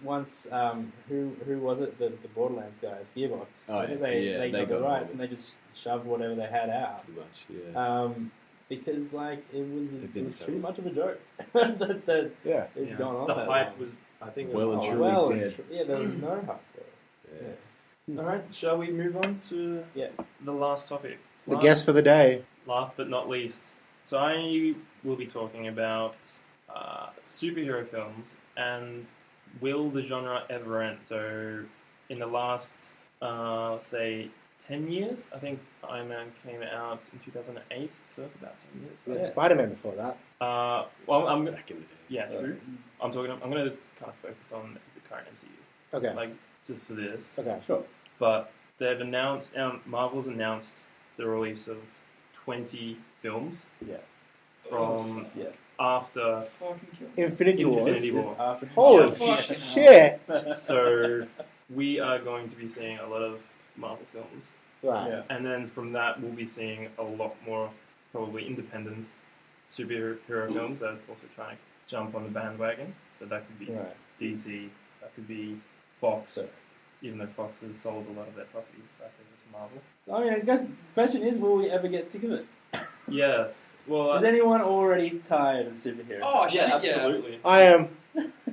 B: who was it? The Borderlands guys, Gearbox.
E: Oh,
B: I think
E: yeah.
B: they got the
E: got
B: rights
E: it.
B: and they just shoved whatever they had out.
E: Pretty much, yeah.
B: Because it
E: been
B: was
E: so
B: too
E: long.
B: much of a joke that
E: Yeah.
B: it'd gone on.
D: The
B: that
D: hype
B: long.
D: was, I think,
E: Well and truly
B: well,
E: dead.
B: there was no hype.
E: Yeah.
D: All right, shall we move on to the last topic?
A: The guest for the day.
D: Last but not least. So I will be talking about superhero films and will the genre ever end? So in the last, say, 10 years, I think Iron Man came out in 2008, so that's about 10 years.
A: We had Spider-Man before that.
D: Well, I'm
E: Back in the day.
D: yeah, true. I'm going to kind of focus on the current MCU,
A: Okay.
D: like just for this.
A: Okay.
B: Sure.
D: But they've announced, Marvel's announced the release of 20 films.
B: Yeah.
D: From
B: Yeah.
D: after
C: Fucking kill.
A: Infinity Wars.
D: Infinity War.
A: Holy
C: Fucking
A: shit!
D: So we are going to be seeing a lot of Marvel films.
A: Right.
B: Yeah.
D: And then from that, we'll be seeing a lot more probably independent superhero films that are also trying to jump on the bandwagon. So that could be
B: Right.
D: DC, that could be Fox,
B: So-
D: even though Fox has sold a lot of their properties back over to Marvel.
B: I mean, I guess the question is, will we ever get sick of it?
D: Yes. Well,
B: Is anyone already tired of superheroes?
C: Oh, shit,
D: yeah,
C: yeah.
D: absolutely.
A: I am.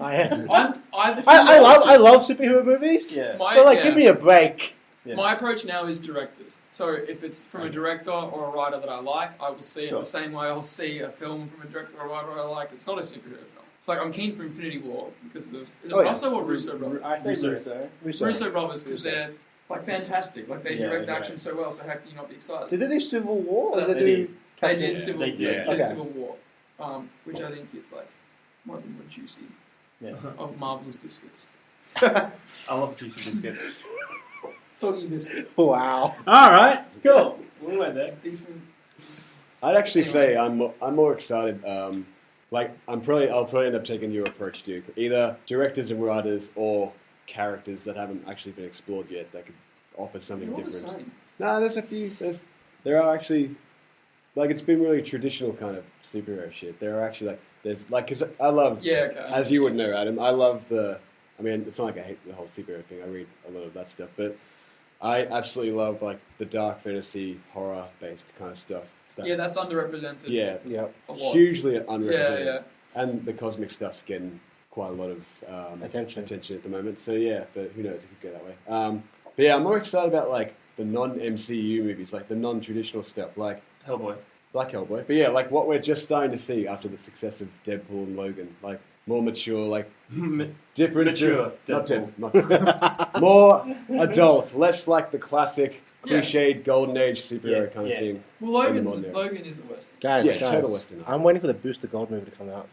A: I love superhero movies.
B: Yeah.
A: But give me a break.
B: Yeah.
C: My approach now is directors. So if it's from a director or a writer that I like, I will see it
B: Sure.
C: the same way I'll see a film from a director or a writer I like. It's not a superhero film. It's like I'm keen for Infinity War because of is it Russo or Russo brothers?
B: I say Russo.
C: Russo brothers because
B: Russo.
C: they're like fantastic. Like they
B: Yeah,
C: direct
B: yeah.
C: action so well. So how can you not be excited?
A: Did they do Civil War? Or
C: That's
A: did they
C: it.
A: do
C: They
A: Captain?
C: did Civil.
D: They did.
C: They did
A: Okay.
C: Civil War, which I think is like more juicy.
B: Yeah.
C: of Marvel's biscuits.
D: I love juicy biscuits.
C: Soggy biscuit.
A: Wow.
B: All right, cool. We went there.
C: Decent.
E: I'd actually say I'm more excited. I'll probably end up taking your approach, Duke. Either directors and writers or characters that haven't actually been explored yet that could offer something
C: They're all the
E: different.
C: same.
E: No, there's a few. There are actually, like, it's been really traditional kind of superhero shit. There are actually because I love,
C: Yeah, okay.
E: as you would know, Adam, I love I mean, it's not like I hate the whole superhero thing. I read a lot of that stuff, but I absolutely love like the dark fantasy horror based kind of stuff.
C: Yeah, that's underrepresented.
E: Yeah,
A: Yep.
C: A lot.
E: hugely unrepresented.
C: Yeah.
E: And the cosmic stuff's getting quite a lot of
A: Attention.
E: at the moment. So yeah, but who knows? It could go that way. But yeah, I'm more excited about like the non-MCU movies, like the non-traditional stuff, like
D: Hellboy.
E: Hellboy. But yeah, like what we're just starting to see after the success of Deadpool and Logan, like more mature, like different,
D: Mature
E: not
D: Deadpool.
E: not more adult, less like the classic cliched golden age superhero kind of thing.
C: Well,
E: in the modern era.
C: Logan is a western.
A: Guys,
E: Yeah, total
A: guys,
E: Western.
A: I'm waiting for the Booster Gold movie to come out.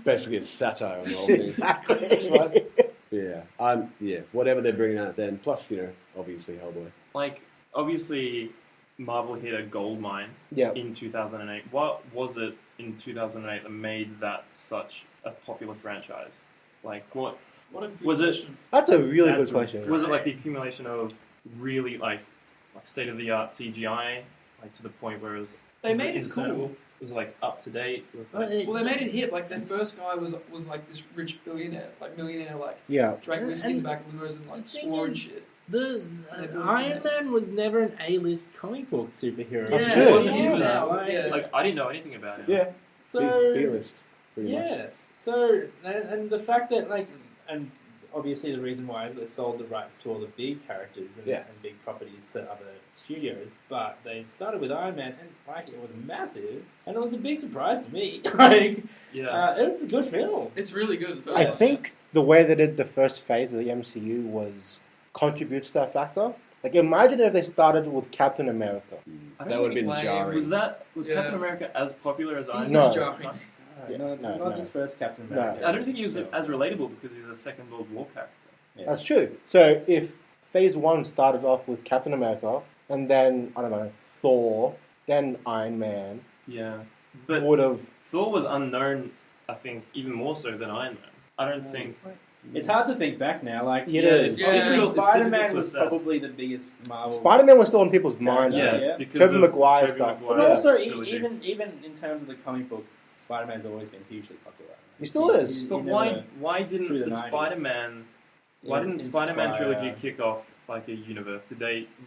E: Basically, a satire on the whole thing.
A: Exactly.
E: Yeah, whatever they're bringing out then. Plus, obviously Hellboy.
D: Like, obviously, Marvel hit a gold mine
A: Yeah.
D: in 2008. What was it in 2008 that made that such a popular franchise? Like, what
C: What a good
D: was it?
C: question.
A: That's a really
D: That's
A: good question.
D: Was it like the accumulation of really like state of the art CGI, like to the point where it was
C: They made it
D: indiscernible?
C: cool.
D: It was like up to date. With,
B: Well,
D: like,
C: Well, they made it hit. Like, their first guy was like this rich millionaire, like
A: Yeah.
C: drank whiskey in the
B: And
C: back of the nose and like
B: the thing
C: swore and
B: is-
C: shit.
B: The
C: They're doing
B: Iron
C: it.
B: Man was never an A-list comic book superhero.
C: Yeah,
A: That's true.
B: Wasn't
C: he is
B: he?
C: now,
B: Like,
C: yeah.
D: like I didn't know anything about it.
E: Yeah,
B: So
E: B-list, pretty much.
B: yeah. So and the fact that and obviously the reason why is they sold the rights to all the big characters and big properties to other studios, but they started with Iron Man and it was massive and it was a big surprise to me.
D: Yeah.
B: It was a good film.
C: It's really good. The first
A: I
C: one.
A: think the way they did the first phase of the MCU contributes to that factor. Like, imagine if they started with Captain America.
D: I don't
E: That would have been
C: think
E: jarring.
D: Was
C: Yeah.
D: Captain America as popular as Iron
C: He's
D: Man?
A: No.
C: jarring.
A: Yeah,
B: not
A: no.
B: the first Captain
A: No.
B: America.
D: I don't think he was as relatable because he's a Second World War character.
B: Yeah.
A: That's true. So if phase 1 started off with Captain America, and then, I don't know, Thor, then Iron Man,
D: Yeah, but
A: would have...
D: Thor was unknown. I think even more so than Iron Man. I don't think.
B: It's hard to think back now. Like,
A: It
B: it's
A: is.
C: Yeah.
B: obviously
C: It's
B: Spider-Man
D: difficult
B: was
D: to assess.
B: probably the biggest Marvel.
A: Spider-Man was still on people's minds.
B: Yeah,
A: though.
B: yeah.
D: Because
A: Tobey
D: of
A: Maguire
D: Tobey
A: stuff.
D: Maguire
B: But also,
D: trilogy.
B: even in terms of the comic books, Spider-Man's always been hugely popular.
A: He still is.
D: But
B: He
D: why
B: never-
D: didn't
B: through the
D: the
B: 90s.
D: Spider-Man? Why didn't
B: Inspire-
D: Spider-Man trilogy kick off like a universe? Were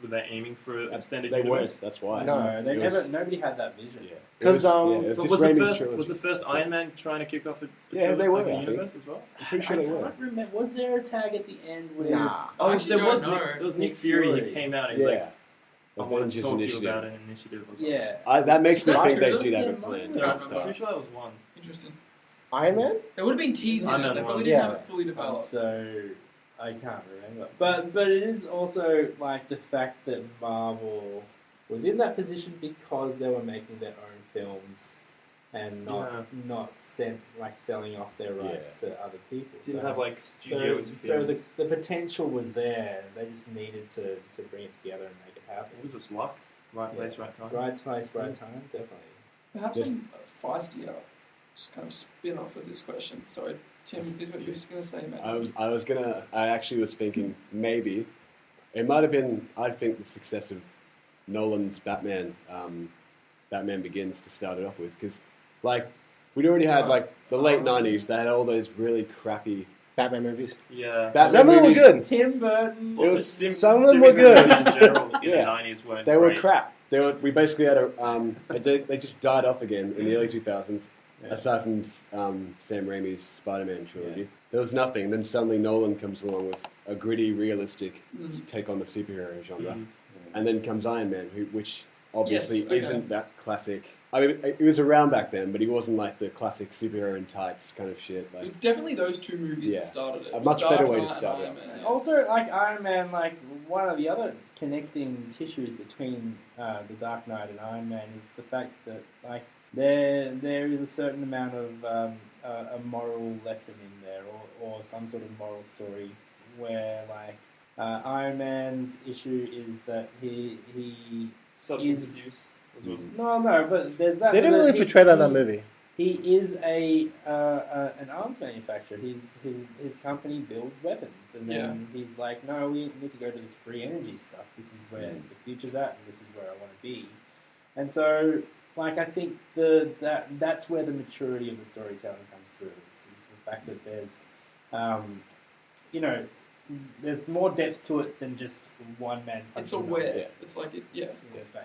D: they aiming for an extended
E: They
D: universe?
E: weren't. That's why.
A: No.
B: They
E: It was-
B: never. Nobody had that vision.
E: Yeah.
A: Because,
E: it was
D: But
E: just
D: was the
E: Raimi's
D: first
E: trilogy.
D: was the Iron Man trying to kick off a
E: Yeah,
D: trilogy,
E: they were,
D: like a
E: I think.
D: universe as well?
E: I'm pretty sure they were.
B: can't remember. Was there a tag at the end where?
A: Nah.
D: Oh,
C: actually
D: there was
C: don't know.
D: Nick, there was
B: Nick
D: Nick Fury.
B: Fury.
D: He came out. And he's like,
E: Yeah.
D: I want to
E: Avengers
D: talk to you
E: Initiative.
D: about an initiative. Or something.
B: Yeah.
E: That makes me
C: That's
E: think they
C: true.
E: do have a
B: Yeah,
E: plan.
B: mine-
D: Yeah,
E: at the
D: I'm
E: start.
D: pretty sure that was one.
C: Interesting.
A: Iron Man?
C: They would have been teasing
D: Iron
C: it.
D: Man
C: They probably
D: one.
C: didn't
A: Yeah.
C: have it fully developed.
B: So I can't remember. But it is also like the fact that Marvel was in that position because they were making their own films and not selling off their rights to other people.
D: Didn't
B: so,
D: have like
B: so,
D: studio
B: so
D: interference.
B: the potential was there. They just needed to bring it together and make it happen.
D: It was just luck. Right place, right time.
B: Right place, right time, definitely.
C: Perhaps
E: Yes.
C: some feistier kind of spin off of this question. Sorry, Tim, is what you were going to say, mate?
E: I actually was thinking maybe it might have been. I think the success of Nolan's Batman, Batman Begins to start it off with, because like we'd already had like the late '90s. They had all those really crappy
A: Batman movies.
D: Yeah.
E: Batman
A: Some of them were
E: movies.
A: good.
B: Tim Burton.
E: It
D: Also,
E: was-
A: some of them were
D: superhero
A: good.
D: movies in general in
E: Yeah.
D: the 90s weren't
E: They were
D: great.
E: crap. We basically had they just died off again in the early 2000s. Aside from Sam Raimi's Spider-Man trilogy,
B: Yeah.
E: there was nothing. Then suddenly Nolan comes along with a gritty, realistic
C: Mm.
E: take on the superhero genre,
D: Mhm.
E: and then comes Iron Man, which obviously
C: Yes, okay.
E: isn't that classic. I mean, it was around back then, but he wasn't like the classic superhero in tights kind of shit.
C: It
E: Like,
C: was definitely those two movies
E: Yeah.
C: that started it.
E: A
C: It was
E: much
C: Dark
E: better way to
C: Knight and
E: start it.
C: Iron Man, yeah.
B: Also, like Iron Man, like one of the other connecting tissues between The Dark Knight and Iron Man is the fact that like there is a certain amount of a moral lesson in there, or some sort of moral story where like Iron Man's issue is that he
D: Substance
B: is
D: abuse as well.
B: no, but there's that.
A: They didn't really portray that in that movie.
B: He is an arms manufacturer. His company builds weapons, and then he's like, no, we need to go to this free energy stuff. This is where the future's at, and this is where I want to be. And so, like, I think that's where the maturity of the storytelling comes through. It's the fact that there's, there's more depth to it than just one man.
C: It's aware. It's like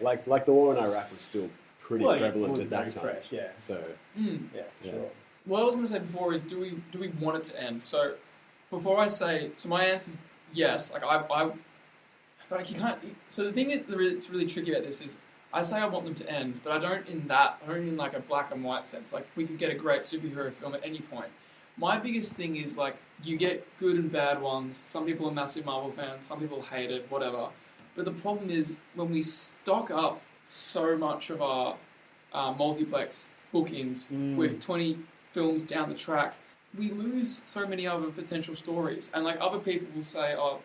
E: Like the war in Iraq was still pretty prevalent
B: it was
E: at that
B: very
E: time.
B: fresh, yeah.
E: So
B: Sure.
C: What I was going to say before is, do we want it to end? So before I say, so my answer is yes. Like but like you can't. So the thing that's really tricky about this is, I say I want them to end, but I don't in like a black and white sense. Like we could get a great superhero film at any point. My biggest thing is like you get good and bad ones. Some people are massive Marvel fans. Some people hate it. Whatever. But the problem is when we stock up so much of our multiplex bookings with 20 films down the track, we lose so many other potential stories. And like other people will say, but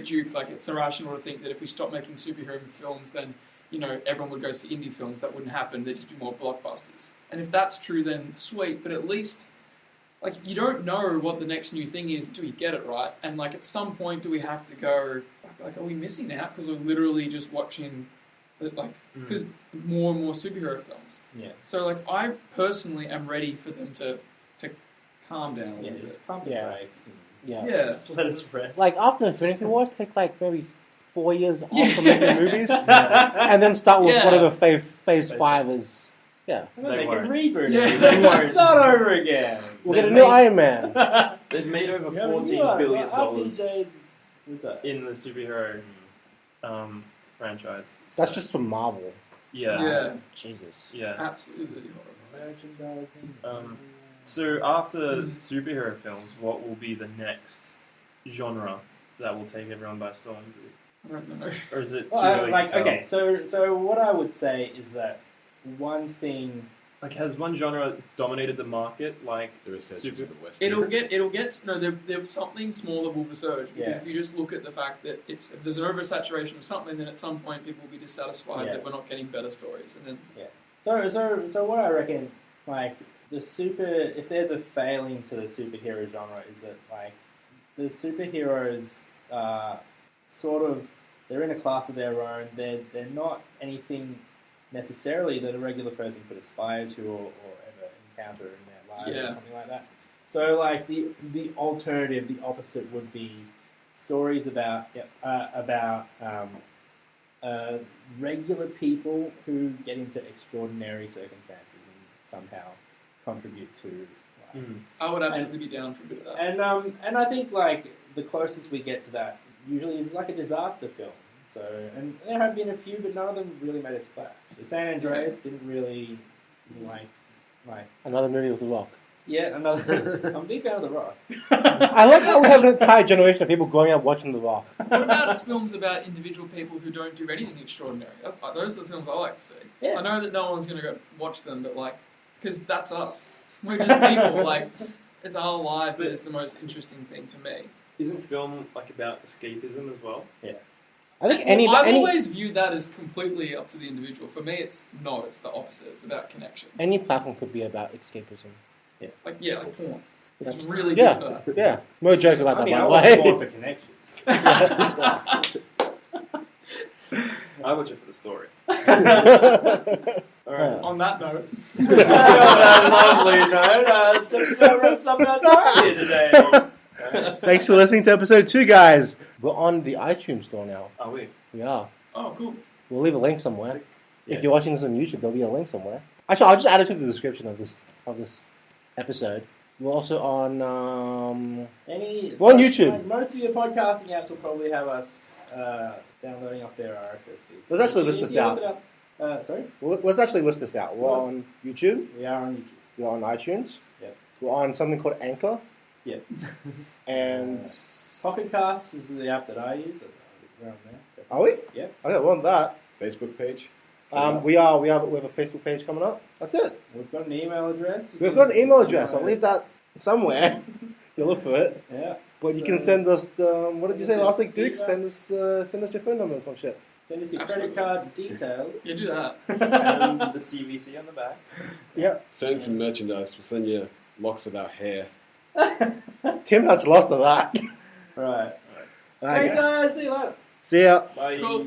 C: Duke, like it's irrational to think that if we stop making superhero films, then everyone would go see indie films. That wouldn't happen. There'd just be more blockbusters. And if that's true, then sweet. But at least, like, you don't know what the next new thing is until you get it right. And like at some point, do we have to go? Like, are we missing out because we're literally just watching? Because more and more superhero films. Yeah. So, like, I personally am ready for them to calm down a little bit.
B: Just pump the brakes.
C: Just
B: let us rest.
A: Like, after Infinity Wars, take, like, maybe 4 years off from making movies. And then start with whatever phase 5 is. Yeah.
B: And then they can reboot
C: it.
B: Start over again.
A: We'll get a new Iron Man.
D: They've made over $14 billion in the superhero franchise.
A: That's just from Marvel.
D: Yeah.
A: Jesus.
D: Yeah.
C: Absolutely.
B: Merchandising.
D: So after superhero films, what will be the next genre that will take everyone by storm?
C: I don't know.
D: Or is it too early to tell?
B: Okay, so what I would say is that one thing...
D: Like, has one genre dominated the market? Like,
C: there's something small that will resurge. If you just look at the fact that if there's an oversaturation of something, then at some point people will be dissatisfied that we're not getting better stories. And then
B: So what I reckon, like, if there's a failing to the superhero genre, is that like the superheroes they're in a class of their own. They're not anything necessarily that a regular person could aspire to or ever encounter in their lives or something like that. So like the alternative, the opposite would be stories about regular people who get into extraordinary circumstances and somehow contribute to.
C: I would absolutely be down for a bit of that.
B: And I think like the closest we get to that usually is like a disaster film. So, and there have been a few, but none of them really made a splash. So San Andreas didn't really like
A: another movie with The Rock.
B: Yeah, another. I'm a big fan of The Rock.
A: I like how we have an entire generation of people growing up watching The Rock.
C: What about films about individual people who don't do anything extraordinary? Those are the films I like to see. Yeah. I know that no one's going to go watch them, but like, because that's us. We're just people. Like, it's our lives that is the most interesting thing to me.
D: Isn't film like about escapism as well?
B: Yeah.
A: I think
C: I've always viewed that as completely up to the individual. For me, it's not. It's the opposite. It's about connection.
A: Any platform could be about escapism.
B: Yeah.
C: Like porn. It's really good for that.
A: Yeah. No joke about that, by the
B: way.
A: I
B: watch for connections.
D: I watch it for the story.
C: Alright, on that note.
B: On that lovely note, just about wraps up our time here today.
A: Thanks for listening to episode 2, guys. We're on the iTunes store now.
D: Are we?
A: We are.
C: Oh, cool.
A: We'll leave a link somewhere. Yeah. If you're watching this on YouTube, there'll be a link somewhere. Actually, I'll just add it to the description of this episode. We're also on we're on YouTube.
B: Like most of your podcasting apps will probably have us downloading off their RSS feeds.
A: Let's actually list this out.
B: Sorry?
A: Well, let's actually list this out. We're on YouTube.
B: We are on YouTube.
A: We're on iTunes.
B: Yep.
A: We're on something called Anchor.
B: Yep.
A: And
B: Pocket Casts is the app that I use. We're on there.
A: Are we?
B: Yeah.
A: Okay, we're on that.
E: Facebook page.
A: We have a Facebook page coming up. That's it.
B: We've got an email address.
A: We've got an email address. I'll leave that somewhere. You look for it.
B: Yeah.
A: But you can send us what did you say last week, Duke? Send us your phone number or some shit.
B: Send us your
C: Absolutely.
B: credit card details.
C: You do that.
B: And the CVC on the back.
A: Yeah.
E: Send some merchandise. We'll send you locks of our hair.
A: Tim has lost of that.
B: Right.
A: Alright.
B: Thanks, guys. See you later.
A: See ya.
D: Bye.
C: Cool.